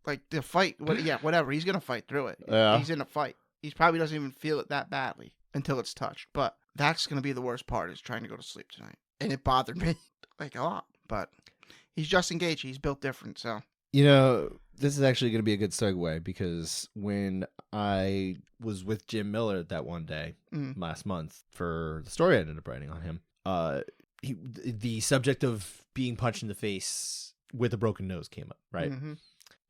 Like the fight, whatever. He's going to fight through it. Yeah. He's in a fight. He probably doesn't even feel it that badly until it's touched. But that's going to be the worst part, is trying to go to sleep tonight. And it bothered me like a lot. But he's Justin Gaethje. He's built different, so. You know, this is actually going to be a good segue, because when I was with Jim Miller that one day last month for the story I ended up writing on him, the subject of being punched in the face with a broken nose came up, right? Mm-hmm.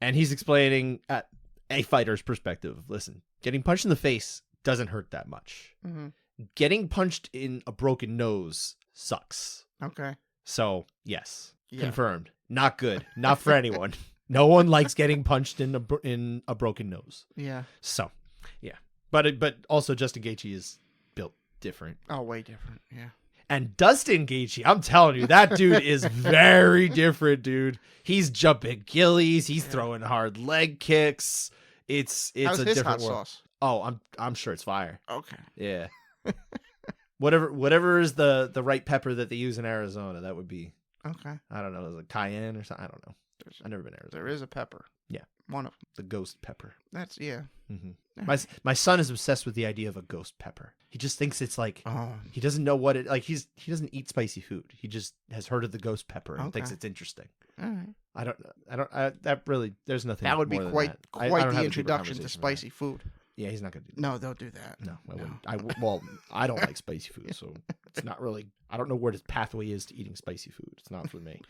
And he's explaining at a fighter's perspective, listen, getting punched in the face doesn't hurt that much. Mm-hmm. Getting punched in a broken nose sucks. Okay. So, yes, confirmed. Not good. Not for anyone. No one likes getting punched in a broken nose. Yeah. So, yeah. But also Justin Gaethje is built different. Oh, way different. Yeah. And Dustin Gaethje, I'm telling you, that dude is very different, dude. He's jumping gillies. He's throwing hard leg kicks. It's How's a his different hot world. Sauce? Oh, I'm sure it's fire. Okay. Yeah. Whatever is the right pepper that they use in Arizona, that would be. Okay. I don't know, is it cayenne or something? I don't know. I've never been to Arizona. There is a pepper. Yeah. One of them. The ghost pepper. That's, yeah. Mm-hmm. My son is obsessed with the idea of a ghost pepper. He just thinks it's like, he doesn't know what it, like he doesn't eat spicy food. He just has heard of the ghost pepper and thinks it's interesting. All right. That really, there's nothing. That would be more than quite that. the introduction to spicy food. Yeah, he's not going to do that. No, don't do that. No, I wouldn't. I don't like spicy food, so it's not really, I don't know where his pathway is to eating spicy food. It's not for me.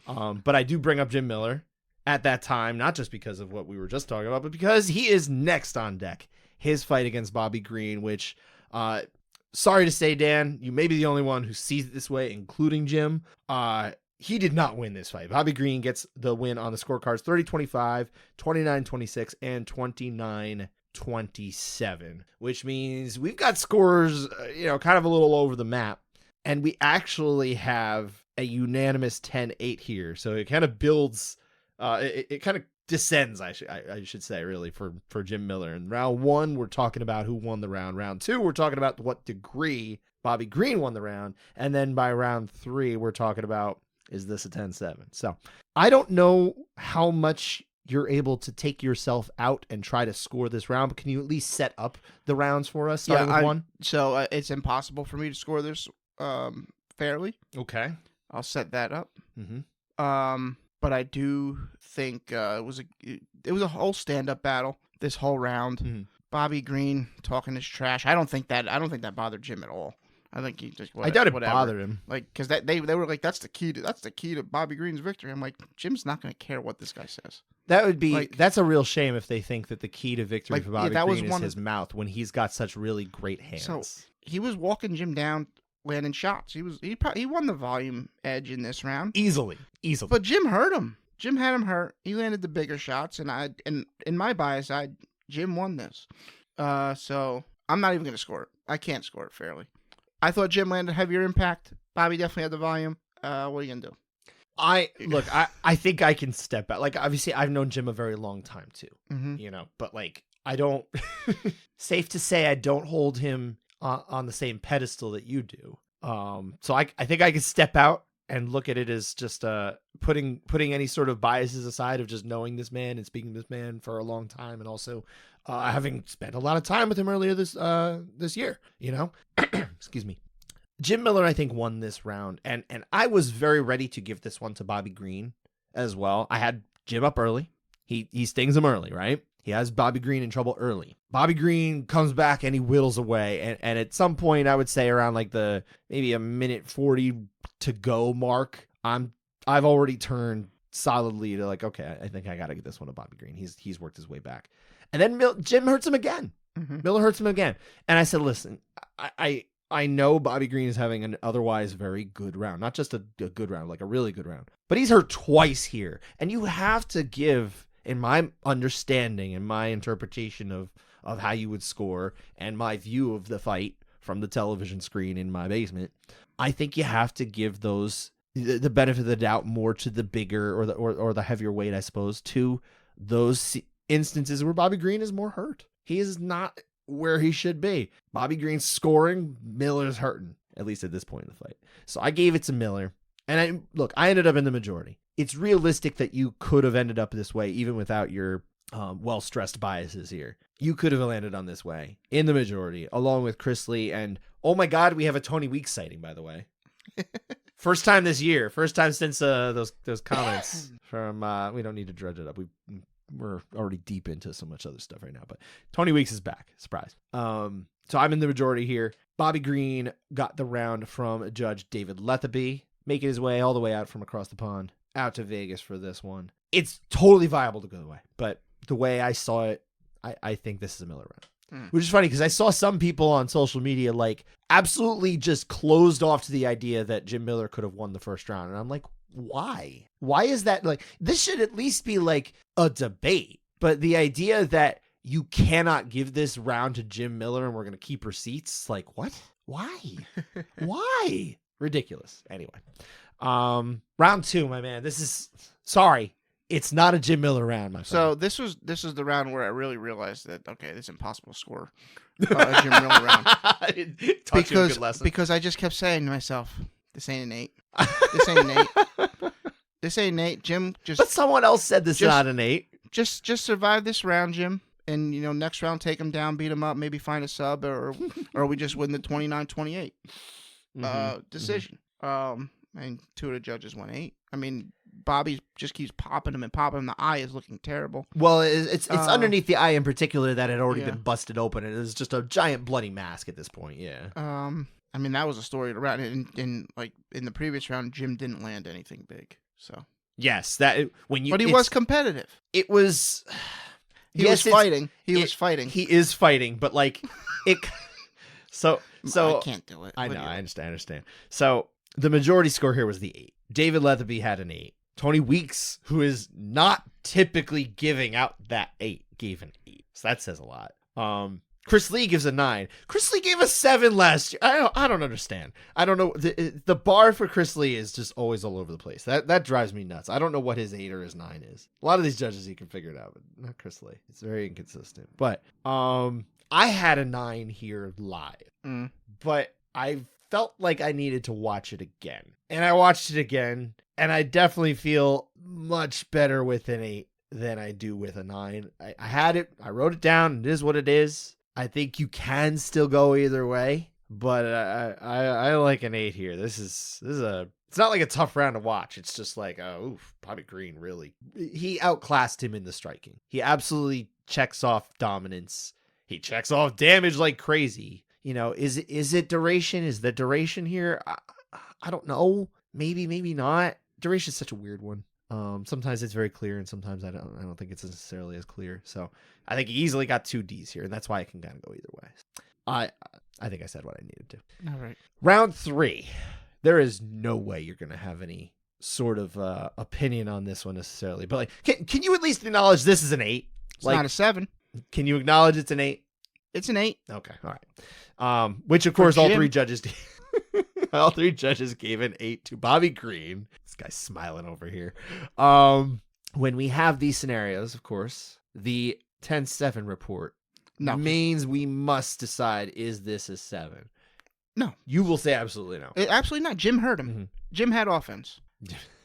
But I do bring up Jim Miller at that time, not just because of what we were just talking about, but because he is next on deck. His fight against Bobby Green, which, sorry to say, Dan, you may be the only one who sees it this way, including Jim. He did not win this fight. Bobby Green gets the win on the scorecards 30-25, 29-26, and 29-27, which means we've got scores, kind of a little over the map. And we actually have a unanimous 10-8 here. So it kind of builds, it kind of descends, I should say, really, for Jim Miller. In round 1, we're talking about who won the round. Round 2, we're talking about what degree Bobby Green won the round. And then by round 3, we're talking about, is this a 10-7? So I don't know how much you're able to take yourself out and try to score this round, but can you at least set up the rounds for us, starting with 1? So it's impossible for me to score this fairly. Okay. I'll set that up. Mm-hmm. But I do think it was a whole stand-up battle this whole round. Mm-hmm. Bobby Green talking his trash. I don't think that bothered Jim at all. I think he just I doubt it bothered him. Like, because they were like, that's the key to Bobby Green's victory. I'm like, Jim's not going to care what this guy says. That would be that's a real shame if they think that the key to victory for Bobby Green is his mouth when he's got such really great hands. So he was walking Jim down, landing shots. He won the volume edge in this round easily. But Jim hurt him. Jim had him hurt. He landed the bigger shots, and in my bias, Jim won this. So I'm not even going to score it. I can't score it fairly. I thought Jim landed heavier impact. Bobby definitely had the volume. What are you going to do? I think I can step back. Like, obviously, I've known Jim a very long time, too. Mm-hmm. But, like, don't safe to say I don't hold him on the same pedestal that you do. So I think I can step out and look at it as just putting any sort of biases aside of just knowing this man and speaking to this man for a long time, and also having spent a lot of time with him earlier this year, you know. Excuse me. Jim Miller, I think, won this round, and I was very ready to give this one to Bobby Green as well. I had Jim up early. He stings him early, right? He has Bobby Green in trouble early. Bobby Green comes back and he whittles away. And at some point, I would say around like maybe a minute 40 to go mark, I've already turned solidly to like, okay, I think I got to get this one to Bobby Green. He's worked his way back. And then Jim hurts him again. Mm-hmm. Miller hurts him again. And I said, listen, I know Bobby Green is having an otherwise very good round. Not just a good round, like a really good round. But he's hurt twice here. And you have to give, in my understanding and my interpretation of how you would score and my view of the fight from the television screen in my basement, I think you have to give those the benefit of the doubt more to the bigger or the heavier weight, I suppose, to those instances where Bobby Green is more hurt. He is not where he should be. Bobby Green's scoring, Miller's hurting, at least at this point in the fight. So I gave it to Miller. And I ended up in the majority. It's realistic that you could have ended up this way, even without your well-stressed biases here. You could have landed on this way in the majority, along with Chris Lee. And, oh my God, we have a Tony Weeks sighting, by the way. First time this year. First time since those comments from, we don't need to dredge it up. We're already deep into so much other stuff right now. But Tony Weeks is back. Surprise. So I'm in the majority here. Bobby Green got the round from Judge David Lethaby, making his way all the way out from across the pond out to Vegas for this one. It's totally viable to go away, but the way I saw it, I think this is a Miller round. Which is funny because I saw some people on social media like absolutely just closed off to the idea that Jim Miller could have won the first round. And I'm like, why? Why is that? Like, this should at least be like a debate. But the idea that you cannot give this round to Jim Miller and we're going to keep receipts, like, what? Why? Why? Ridiculous. Anyway, round two, my man. Sorry, it's not a Jim Miller round, my friend. So this is the round where I really realized that it's impossible to score a Jim Miller round. Because I just kept saying to myself, this ain't an 8. This ain't an 8. This ain't an 8. Jim just. But someone else said this is not an 8. Just survive this round, Jim. And, next round, take him down, beat him up, maybe find a sub, or we just win the 29-28 decision. And two of the judges went 8. I mean, Bobby just keeps popping him and popping him. The eye is looking terrible. Well, it's underneath the eye in particular that had already been busted open. It is just a giant bloody mask at this point. Yeah. I mean, that was a story around in the previous round. Jim didn't land anything big. So yes, but he was competitive. It was. He was fighting. He is fighting, but like it. So I can't do it. I know. I understand. So the majority score here was the 8. David Lethaby had an 8. Tony Weeks, who is not typically giving out that 8, gave an 8. So that says a lot. Chris Lee gives a 9. Chris Lee gave a 7 last year. I don't understand. I don't know. The bar for Chris Lee is just always all over the place. That drives me nuts. I don't know what his 8 or his 9 is. A lot of these judges, you can figure it out, but not Chris Lee. It's very inconsistent. But I had a 9 here live, but I felt like I needed to watch it again. And I watched it again, and I definitely feel much better with an 8 than I do with a 9. I had it. I wrote it down. It is what it is. I think you can still go either way, but I like an 8 here. This is it's not like a tough round to watch. It's just like, Bobby Green really, he outclassed him in the striking. He absolutely checks off dominance. He checks off damage like crazy. Is it duration? Is the duration here? I don't know. Maybe not. Duration is such a weird one. Sometimes it's very clear, and sometimes I don't think it's necessarily as clear. So I think he easily got 2 Ds here, and that's why I can kind of go either way. I think I said what I needed to. All right. Round 3. There is no way you're going to have any sort of opinion on this one necessarily, but like, can you at least acknowledge this is an 8? It's not a 7. Can you acknowledge it's an 8? It's an 8. Okay, all right. Which of course all 3 judges did. All 3 judges gave an 8 to Bobby Green. This guy's smiling over here. When we have these scenarios, of course, the 10-7 report means we must decide, is this a 7? No. You will say absolutely no. Absolutely not. Jim hurt him. Jim had offense.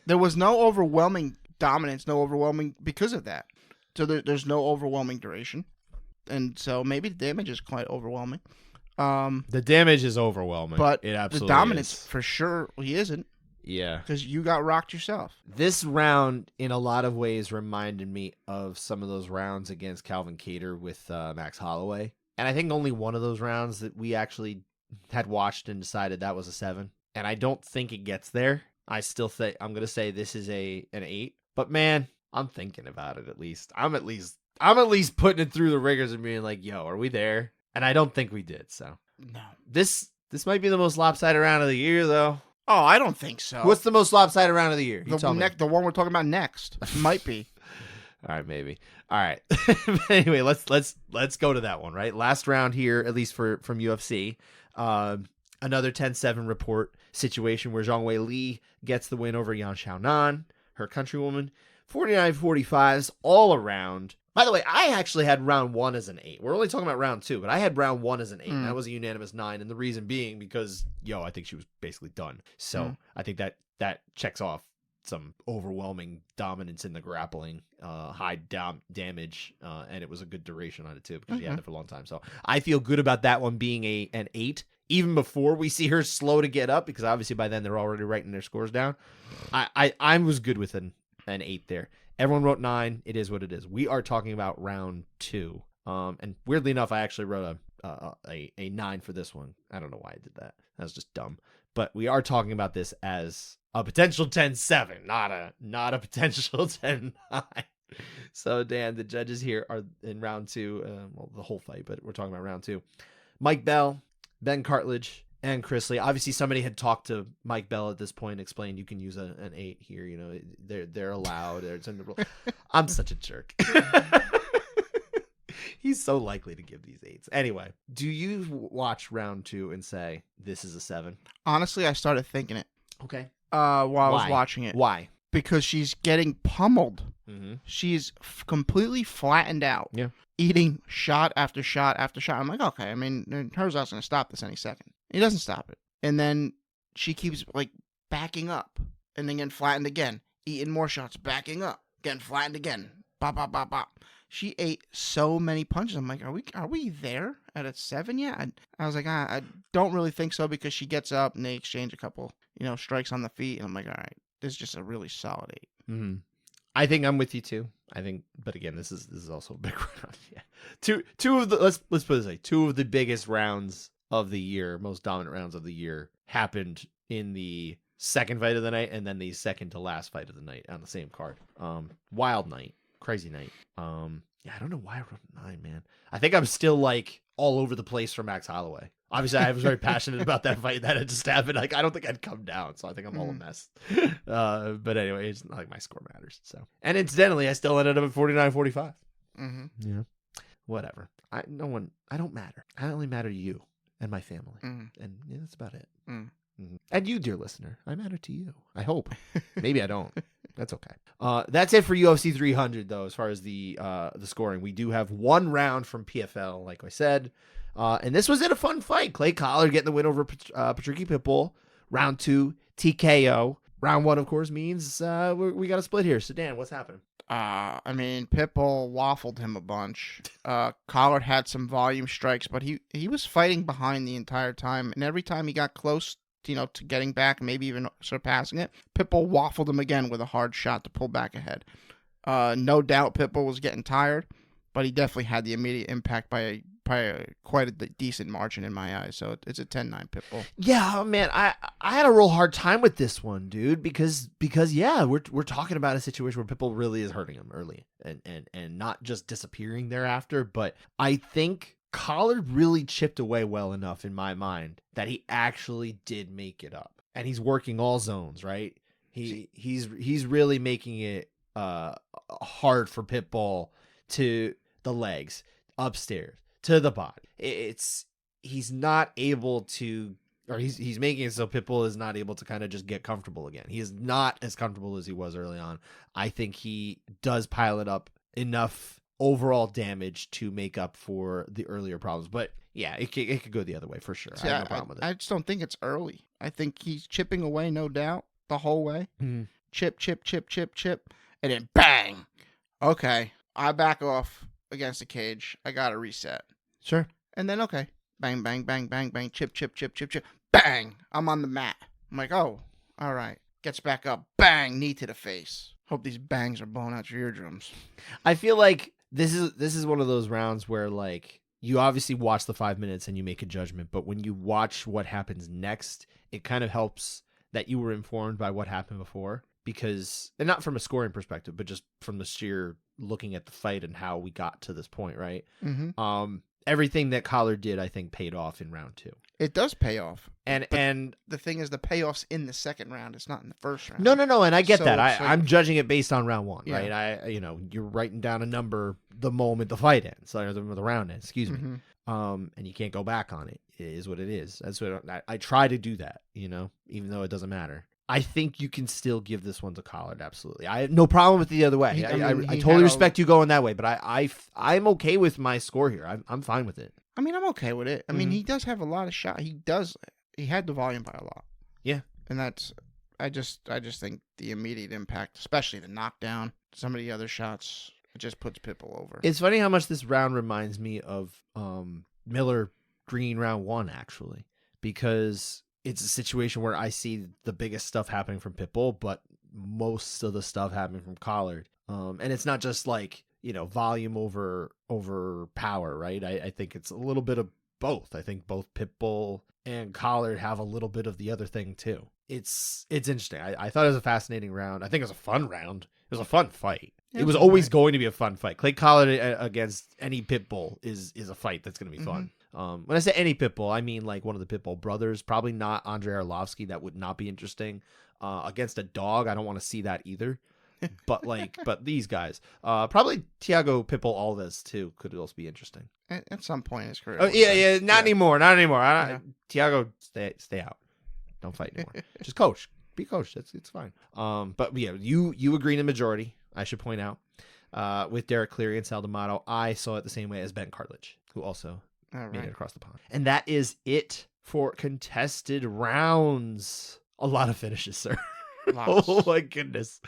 There was no overwhelming dominance, no overwhelming because of that. So there's no overwhelming duration. And so maybe the damage is quite overwhelming. The damage is overwhelming. But it absolutely the dominance, is. for sure, he isn't. Yeah. Because you got rocked yourself. This round, in a lot of ways, reminded me of some of those rounds against Calvin Kattar with Max Holloway. And I think only one of those rounds that we actually had watched and decided that was a 7. And I don't think it gets there. I still think I'm going to say this is an 8. But man, I'm thinking about it at least. I'm at least putting it through the rigors and being like, yo, are we there? And I don't think we did. So no. This might be the most lopsided round of the year, though. Oh, I don't think so. What's the most lopsided round of the year? The one we're talking about next might be. All right, maybe. All right. Anyway, let's go to that one, right? Last round here, at least from UFC. Another 10-7 report situation where Zhang Wei Li gets the win over Yan Xiaonan, her countrywoman. 49-45s all around. By the way, I actually had round 1 as an 8. We're only talking about round 2, but I had round 1 as an 8. And that was a unanimous 9. And the reason being because, I think she was basically done. So I think that checks off some overwhelming dominance in the grappling, high damage, and it was a good duration on it too because she had it for a long time. So I feel good about that one being an 8, even before we see her slow to get up because obviously by then they're already writing their scores down. I was good with an 8 there. Everyone wrote 9. It is what it is. We are talking about round 2. And weirdly enough, I actually wrote a 9 for this one. I don't know why I did that. That was just dumb. But we are talking about this as a potential 10-7, not a potential 10-9. So, Dan, the judges here are in round 2. The whole fight, but we're talking about round 2. Mike Bell, Ben Cartledge, and Chris Lee. Obviously, somebody had talked to Mike Bell at this point, explained you can use an 8 here. They're allowed. It's in the rule. I'm such a jerk. He's so likely to give these 8s. Anyway, do you watch round 2 and say this is a 7? Honestly, I started thinking it. Okay. While I was watching it. Why? Because she's getting pummeled. Mm-hmm. She's completely flattened out. Yeah. Eating shot after shot after shot. I'm like, okay. I mean, Herzog's going to stop this any second. He doesn't stop it. And then she keeps backing up and then getting flattened again. Eating more shots, backing up, getting flattened again. Bop, bop, bop, bop. She ate so many punches. I'm like, are we there at a 7 yet? I was like, I don't really think so because she gets up and they exchange a couple, strikes on the feet. And I'm like, all right, this is just a really solid 8. Mm-hmm. I think I'm with you too. But again, this is also a big round. Yeah. Two of the let's put it this way, 2 of the biggest rounds of the year, most dominant rounds of the year, happened in the second fight of the night and then the second to last fight of the night on the same card. Wild night, crazy night. I don't know why I wrote 9, man. I think I'm still all over the place for Max Holloway. Obviously, I was very passionate about that fight that had just happened. I don't think I'd come down, so I think I'm all a mess. But anyway, it's not like my score matters. So, and incidentally, I still ended up at 49-45. Mm-hmm. Yeah, whatever. I don't matter. I only matter to you and my family, and that's about it. Mm-hmm. And you, dear listener, I matter to you. I hope. Maybe I don't. That's okay. That's it for UFC 300, though, as far as the scoring. We do have 1 round from PFL, like I said. And this was a fun fight. Clay Collard getting the win over Patricky Pitbull. Round 2, TKO. Round 1, of course, means we got a split here. So, Dan, what's happening? Pitbull waffled him a bunch. Collard had some volume strikes, but he was fighting behind the entire time. And every time he got close, to getting back, maybe even surpassing it, Pitbull waffled him again with a hard shot to pull back ahead. No doubt Pitbull was getting tired, but he definitely had the immediate impact by quite a decent margin in my eyes. So it's a 10-9 Pitbull. Yeah, man, I had a real hard time with this one, dude, because yeah, we're talking about a situation where Pitbull really is hurting him early and not just disappearing thereafter. But I think Collard really chipped away well enough in my mind that he actually did make it up, and he's working all zones, right? He's really making it hard for Pitbull to the legs, upstairs, to the body. He's not able to, or he's making it so Pitbull is not able to kind of just get comfortable again. He is not as comfortable as he was early on. I think he does pile it up enough overall damage to make up for the earlier problems. But yeah, it could go the other way for sure. See, I have no problem with it. I just don't think it's early. I think he's chipping away, no doubt, the whole way. Mhm. Chip, chip, chip, chip, chip, and then bang. Okay, I back off against the cage. I got to reset. Sure. And then, okay, bang, bang, bang, bang, bang, chip, chip, chip, chip, chip, bang. I'm on the mat. I'm like, oh, all right. Gets back up, bang, knee to the face. Hope these bangs are blowing out your eardrums. I feel like this is one of those rounds where like you obviously watch the 5 minutes and you make a judgment, but when you watch what happens next, it kind of helps that you were informed by what happened before, because, and not from a scoring perspective, but just from the sheer looking at the fight and how we got to this point, right? Mm-hmm. Everything that Collar did, I think, paid off in round 2. It does pay off. And the thing is, the payoff's in the second round. It's not in the first round. No, and I get So- that. so- I'm judging it based on round 1, Yeah. right? You're writing down a number the moment the fight ends, or the round ends, excuse me. Mhm. And you can't go back on it. It is what it is. That's what I try to do that, even though it doesn't matter. I think you can still give this one to Collard. Absolutely. I have no problem with the other way. He- I I mean, he totally had respect you going that way, but I'm okay with my score here. I'm fine with it. I mean, I'm okay with it. I mean, Mhm. he does have a lot of shot. He had the volume by a lot. Yeah. And I just think the immediate impact, especially the knockdown, some of the other shots, it just puts Pitbull over. It's funny how much this round reminds me of Miller Green round 1, actually, because it's a situation where I see the biggest stuff happening from Pitbull, but most of the stuff happening from Collard. And it's not just like, volume over power, right? I think it's a little bit of both. I think both Pitbull and Collard have a little bit of the other thing too. It's interesting. I thought it was a fascinating round. I think it was a fun round. It was a fun fight. Yeah, it was it was always alright. going to be a fun fight. Clay Collard against any Pitbull is a fight that's going to be fun. When I say any Pitbull, I mean like one of the Pitbull brothers. Probably not Andrei Arlovsky. That would not be interesting. Against a dog, I don't want to see that either. But these guys, probably Thiago Pitbull Alves too could also be interesting. At some point in his career. Oh yeah, not anymore. Yeah. Thiago, stay out. Don't fight anymore. Just coach. Be coached. It's fine. But yeah, you agree in the majority. I should point out, with Derek Cleary and Sal D'Amato, I saw it the same way as Ben Cartlidge, who also All made it right. across the pond. And that is it for contested rounds. A lot of finishes, sir. Lots. Oh my goodness.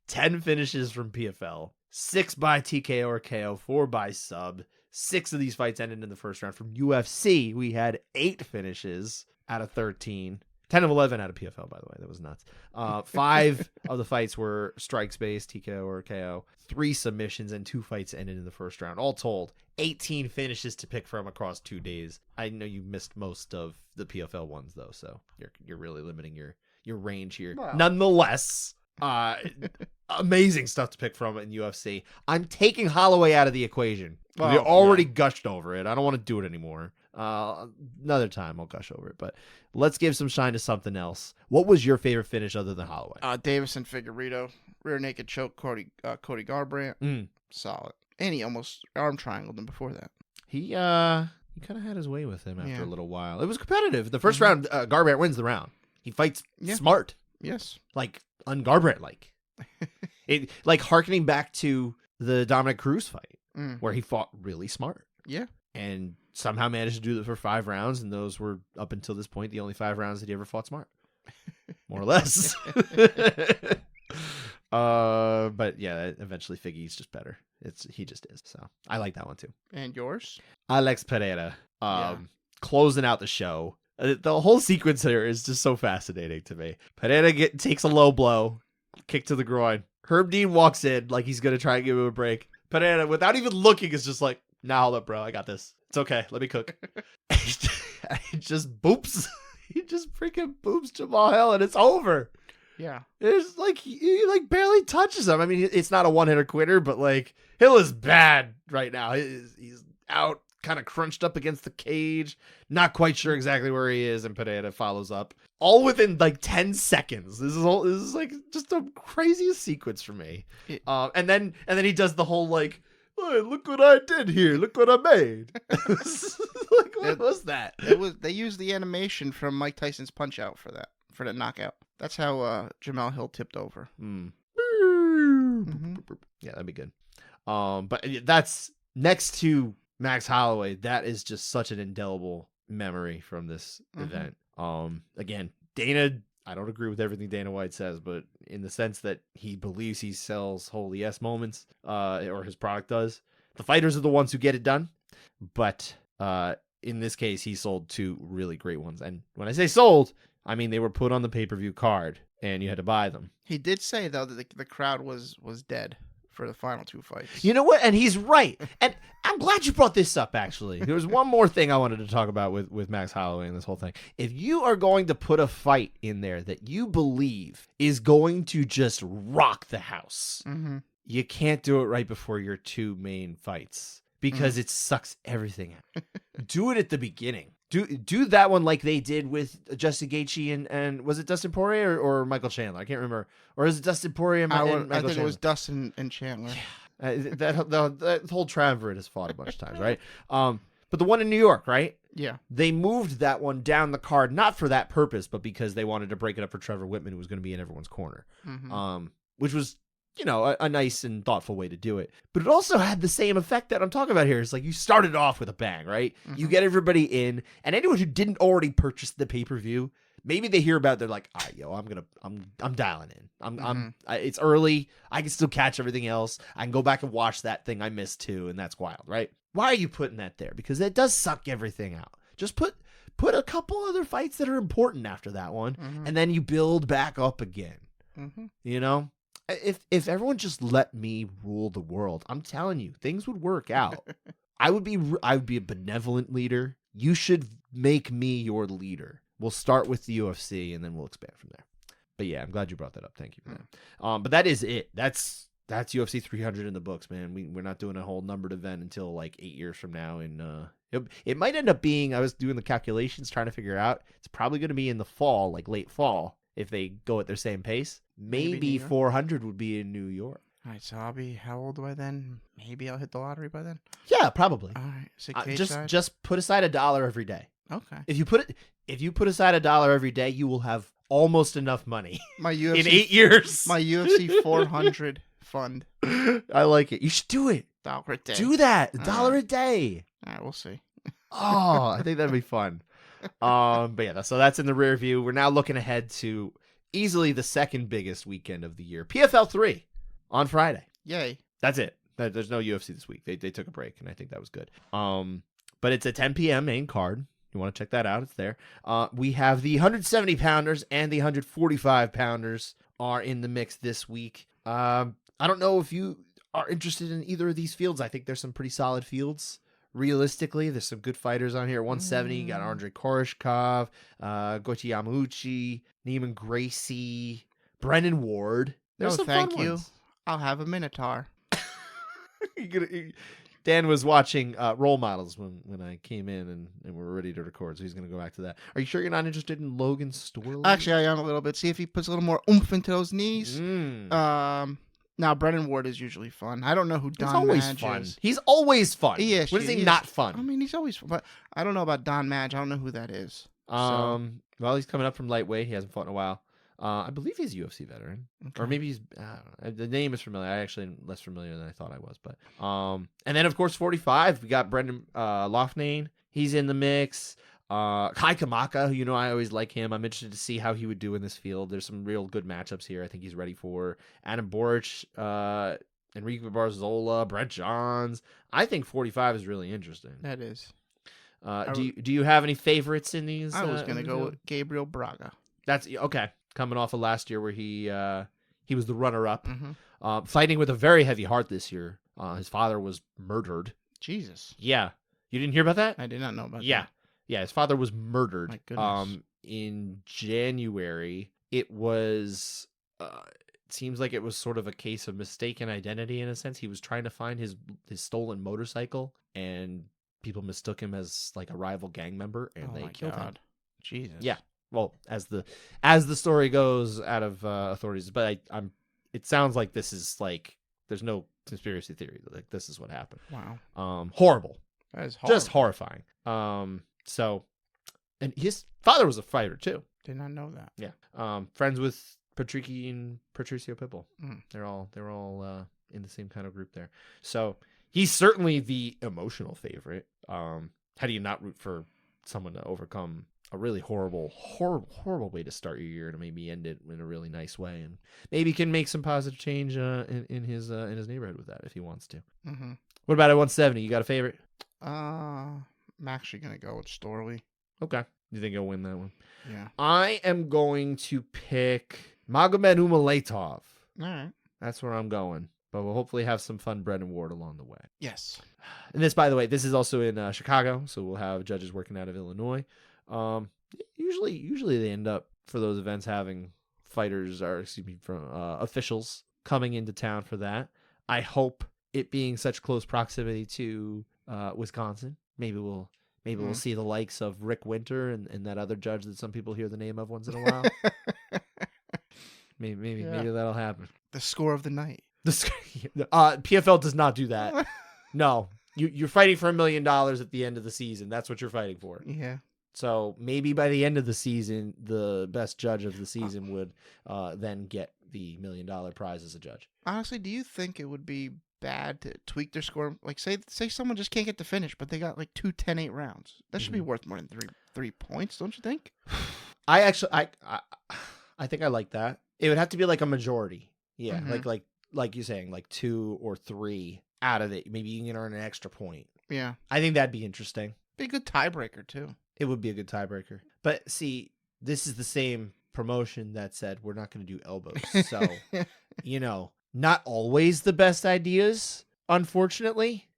10 finishes from PFL, 6 by TKO or KO, 4 by sub. 6 of these fights ended in the first round. From UFC, we had 8 finishes out of 13. 10 of 11 out of PFL, by the way. That was nuts. 5 of the fights were strikes-based, TKO or KO. 3 submissions, and 2 fights ended in the first round. All told, 18 finishes to pick from across 2 days. I know you missed most of the PFL ones, though, so you're really limiting your range here. Wow. Nonetheless, amazing stuff to pick from in UFC. I'm taking Holloway out of the equation. Well, We already gushed over it. I don't want to do it anymore. Another time I'll gush over it, but let's give some shine to something else. What was your favorite finish other than Holloway? Davison Figueiredo, rear naked choke, Cody Garbrandt, solid. And he almost arm triangled him before that. He kind of had his way with him after Yeah. a little while. It was competitive. The first round, Garbrandt wins the round. He fights Yeah. smart, Yes. like un-Garbrandt like. It like harkening back to the Dominic Cruz fight, where he fought really smart. Yeah. And somehow managed to do it for 5 rounds, and those were, up until this point, the only 5 rounds that he ever fought smart. More or less. But yeah, eventually Figgy's just better. He just is. So I like that one too. And yours? Alex Pereira, Yeah. closing out the show. The whole sequence here is just so fascinating to me. Pereira takes a low blow, kick to the groin. Herb Dean walks in like he's going to try and give him a break. Pereira, without even looking, is just like, nah, hold up, bro. I got this. It's okay. Let me cook. He just boops. He just freaking boops Jamahal, and it's over. Yeah. It's like he like barely touches him. I mean, it's not a one-hitter quitter, but like Hill is bad right now. He's out, kind of crunched up against the cage, not quite sure exactly where he is, and Pereira follows up all within like 10 seconds. This is like just the craziest sequence for me. And then he does the whole like, "Hey, look what I did here. Look what I made." Like, what was that? They used the animation from Mike Tyson's Punch Out for the knockout. That's how Jamahal Hill tipped over. Yeah, that'd be good. But that's next to Max Holloway. That is just such an indelible memory from this event. Again, Dana, I don't agree with everything Dana White says, but in the sense that he believes he sells holy yes moments, or his product does. The fighters are the ones who get it done, but in this case, he sold 2 really great ones. And when I say sold, I mean they were put on the pay-per-view card, and you had to buy them. He did say though that the crowd was dead for the final 2 fights. You know what? And he's right. And I'm glad you brought this up, actually. There was one more thing I wanted to talk about with Max Holloway and this whole thing. If you are going to put a fight in there that you believe is going to just rock the house, you can't do it right before your 2 main fights because it sucks everything out. Do it at the beginning. Do that one like they did with Justin Gaethje and was it Dustin Poirier or Michael Chandler? I can't remember. Or is it Dustin Poirier and Michael Chandler? I think it was Dustin and Chandler. That whole triumvirate has fought a bunch of times, right? But the one in New York, right? Yeah. They moved that one down the card, not for that purpose, but because they wanted to break it up for Trevor Whitman, who was going to be in everyone's corner. Which was, a nice and thoughtful way to do it. But it also had the same effect that I'm talking about here. It's like you started off with a bang, right? You get everybody in, and anyone who didn't already purchase the pay-per-view, maybe they hear about it, they're like, all right, yo, I'm dialing in. It's early. I can still catch everything else. I can go back and watch that thing I missed too, and that's wild, right? Why are you putting that there? Because it does suck everything out. Just put a couple other fights that are important after that one, and then you build back up again. If everyone just let me rule the world, I'm telling you, things would work out. I would be a benevolent leader. You should make me your leader. We'll start with the UFC and then we'll expand from there. But yeah, I'm glad you brought that up. Thank you for that. But that is it. That's UFC 300 in the books, man. We're not doing a whole numbered event until like 8 years from now, and it might end up being. I was doing the calculations trying to figure out. It's probably going to be in the fall, like late fall, if they go at their same pace. Maybe 400 would be in New York. All right, so I'll be how old by then? Maybe I'll hit the lottery by then. Yeah, probably. All right, so just put aside $1 every day. Okay. If you put aside $1 every day, you will have almost enough money. My UFC in 8 years. My UFC 400 fund. I like it. You should do it. $1 a day. Do that. $1 a day. All right, we'll see. Oh, I think that'd be fun. But yeah, so that's in the rear view. We're now looking ahead to easily the second biggest weekend of the year, PFL 3 on Friday. Yay! That's it. There's no UFC this week. They took a break, and I think that was good. But it's a 10 p.m. main card. You want to check that out? It's there. We have the 170 pounders and the 145 pounders are in the mix this week. I don't know if you are interested in either of these fields. I think there's some pretty solid fields. Realistically, there's some good fighters on here. 170, you got Andrei Koreshkov, Goichi Yamauchi, Neiman Gracie, Brennan Ward. There's some thank fun you. ones. I'll have a Minotaur. Dan was watching Role Models when I came in and we were ready to record, so he's going to go back to that. Are you sure you're not interested in Logan Storley? Actually, I am a little bit. See if he puts a little more oomph into those knees. Now, Brennan Ward is usually fun. I don't know who Don Madge is. He's always fun. He is. When is he not fun? I mean, he's always fun, but I don't know about Don Madge. I don't know who that is. Well, he's coming up from lightweight. He hasn't fought in a while. I believe he's a UFC veteran, or maybe he's. I don't know. The name is familiar. I actually am less familiar than I thought I was, but and then of course 45. We got Brendan Loughnane. He's in the mix. Kai Kamaka, who I always like him. I'm interested to see how he would do in this field. There's some real good matchups here. I think he's ready for Adam Boric, Enrique Barzola, Brett Johns. I think 45 is really interesting. That is. Do you have any favorites in these? I was gonna go with Gabriel Braga. That's okay. Coming off of last year where he was the runner-up, fighting with a very heavy heart this year. His father was murdered. Jesus. Yeah, you didn't hear about that? I did not know about that. Yeah, his father was murdered. My goodness. In January. It was. It seems like it was sort of a case of mistaken identity in a sense. He was trying to find his stolen motorcycle, and people mistook him as like a rival gang member, and they killed him. Jesus. Yeah. Well, as the story goes out of authorities, but it sounds like this is like there's no conspiracy theory. Like this is what happened. Wow. Horrible. That is horrible. Just horrifying. So, and his father was a fighter too. Did not know that. Yeah. Friends with Patricky and Patricio Pitbull. Mm. They're all in the same kind of group there. So he's certainly the emotional favorite. How do you not root for someone to overcome a really horrible way to start your year to maybe end it in a really nice way, and maybe can make some positive change in his neighborhood with that if he wants to. Mm-hmm. What about at 170? You got a favorite? I'm actually gonna go with Storley. Okay. You think he'll win that one? Yeah. I am going to pick Magomed Umalatov. All right. That's where I'm going. But we'll hopefully have some fun bread and wort along the way. Yes. And this, by the way, this is also in Chicago, so we'll have judges working out of Illinois. Usually they end up for those events having officials coming into town for that. I hope it being such close proximity to Wisconsin, maybe we'll see the likes of Rick Winter and that other judge that some people hear the name of once in a while. maybe that'll happen. The score of the night. PFL does not do that. No, you're fighting for $1 million at the end of the season. That's what you're fighting for. Yeah. So maybe by the end of the season, the best judge of the season would then get the $1 million prize as a judge. Honestly, do you think it would be bad to tweak their score? Like, say someone just can't get the finish, but they got like 2 10-8 rounds. That should be worth more than three points, don't you think? I think I like that. It would have to be like a majority. Yeah, like you're saying, like 2 or 3 out of it. Maybe you can earn an extra point. Yeah, I think that'd be interesting. Be a good tiebreaker too. It would be a good tiebreaker. But see, this is the same promotion that said we're not going to do elbows. So, not always the best ideas, unfortunately.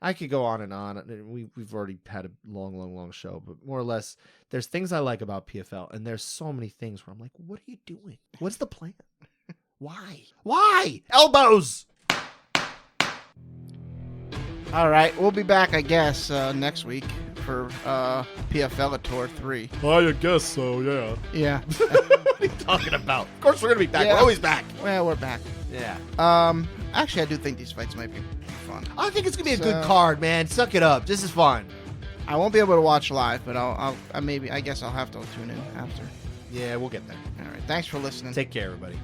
I could go on and on. We've already had a long show, but more or less, there's things I like about PFL, and there's so many things where I'm like, what are you doing? What's the plan? Why? Elbows! All right, we'll be back, I guess, next week for PFL Tour 3. I guess so, yeah. Yeah. What are you talking about? Of course we're going to be back. Yeah. We're always back. Well, we're back. Yeah. Actually, I do think these fights might be fun. I think it's going to be a good card, man. Suck it up. This is fun. I won't be able to watch live, but I guess I'll have to tune in after. Yeah, we'll get there. All right. Thanks for listening. Take care, everybody.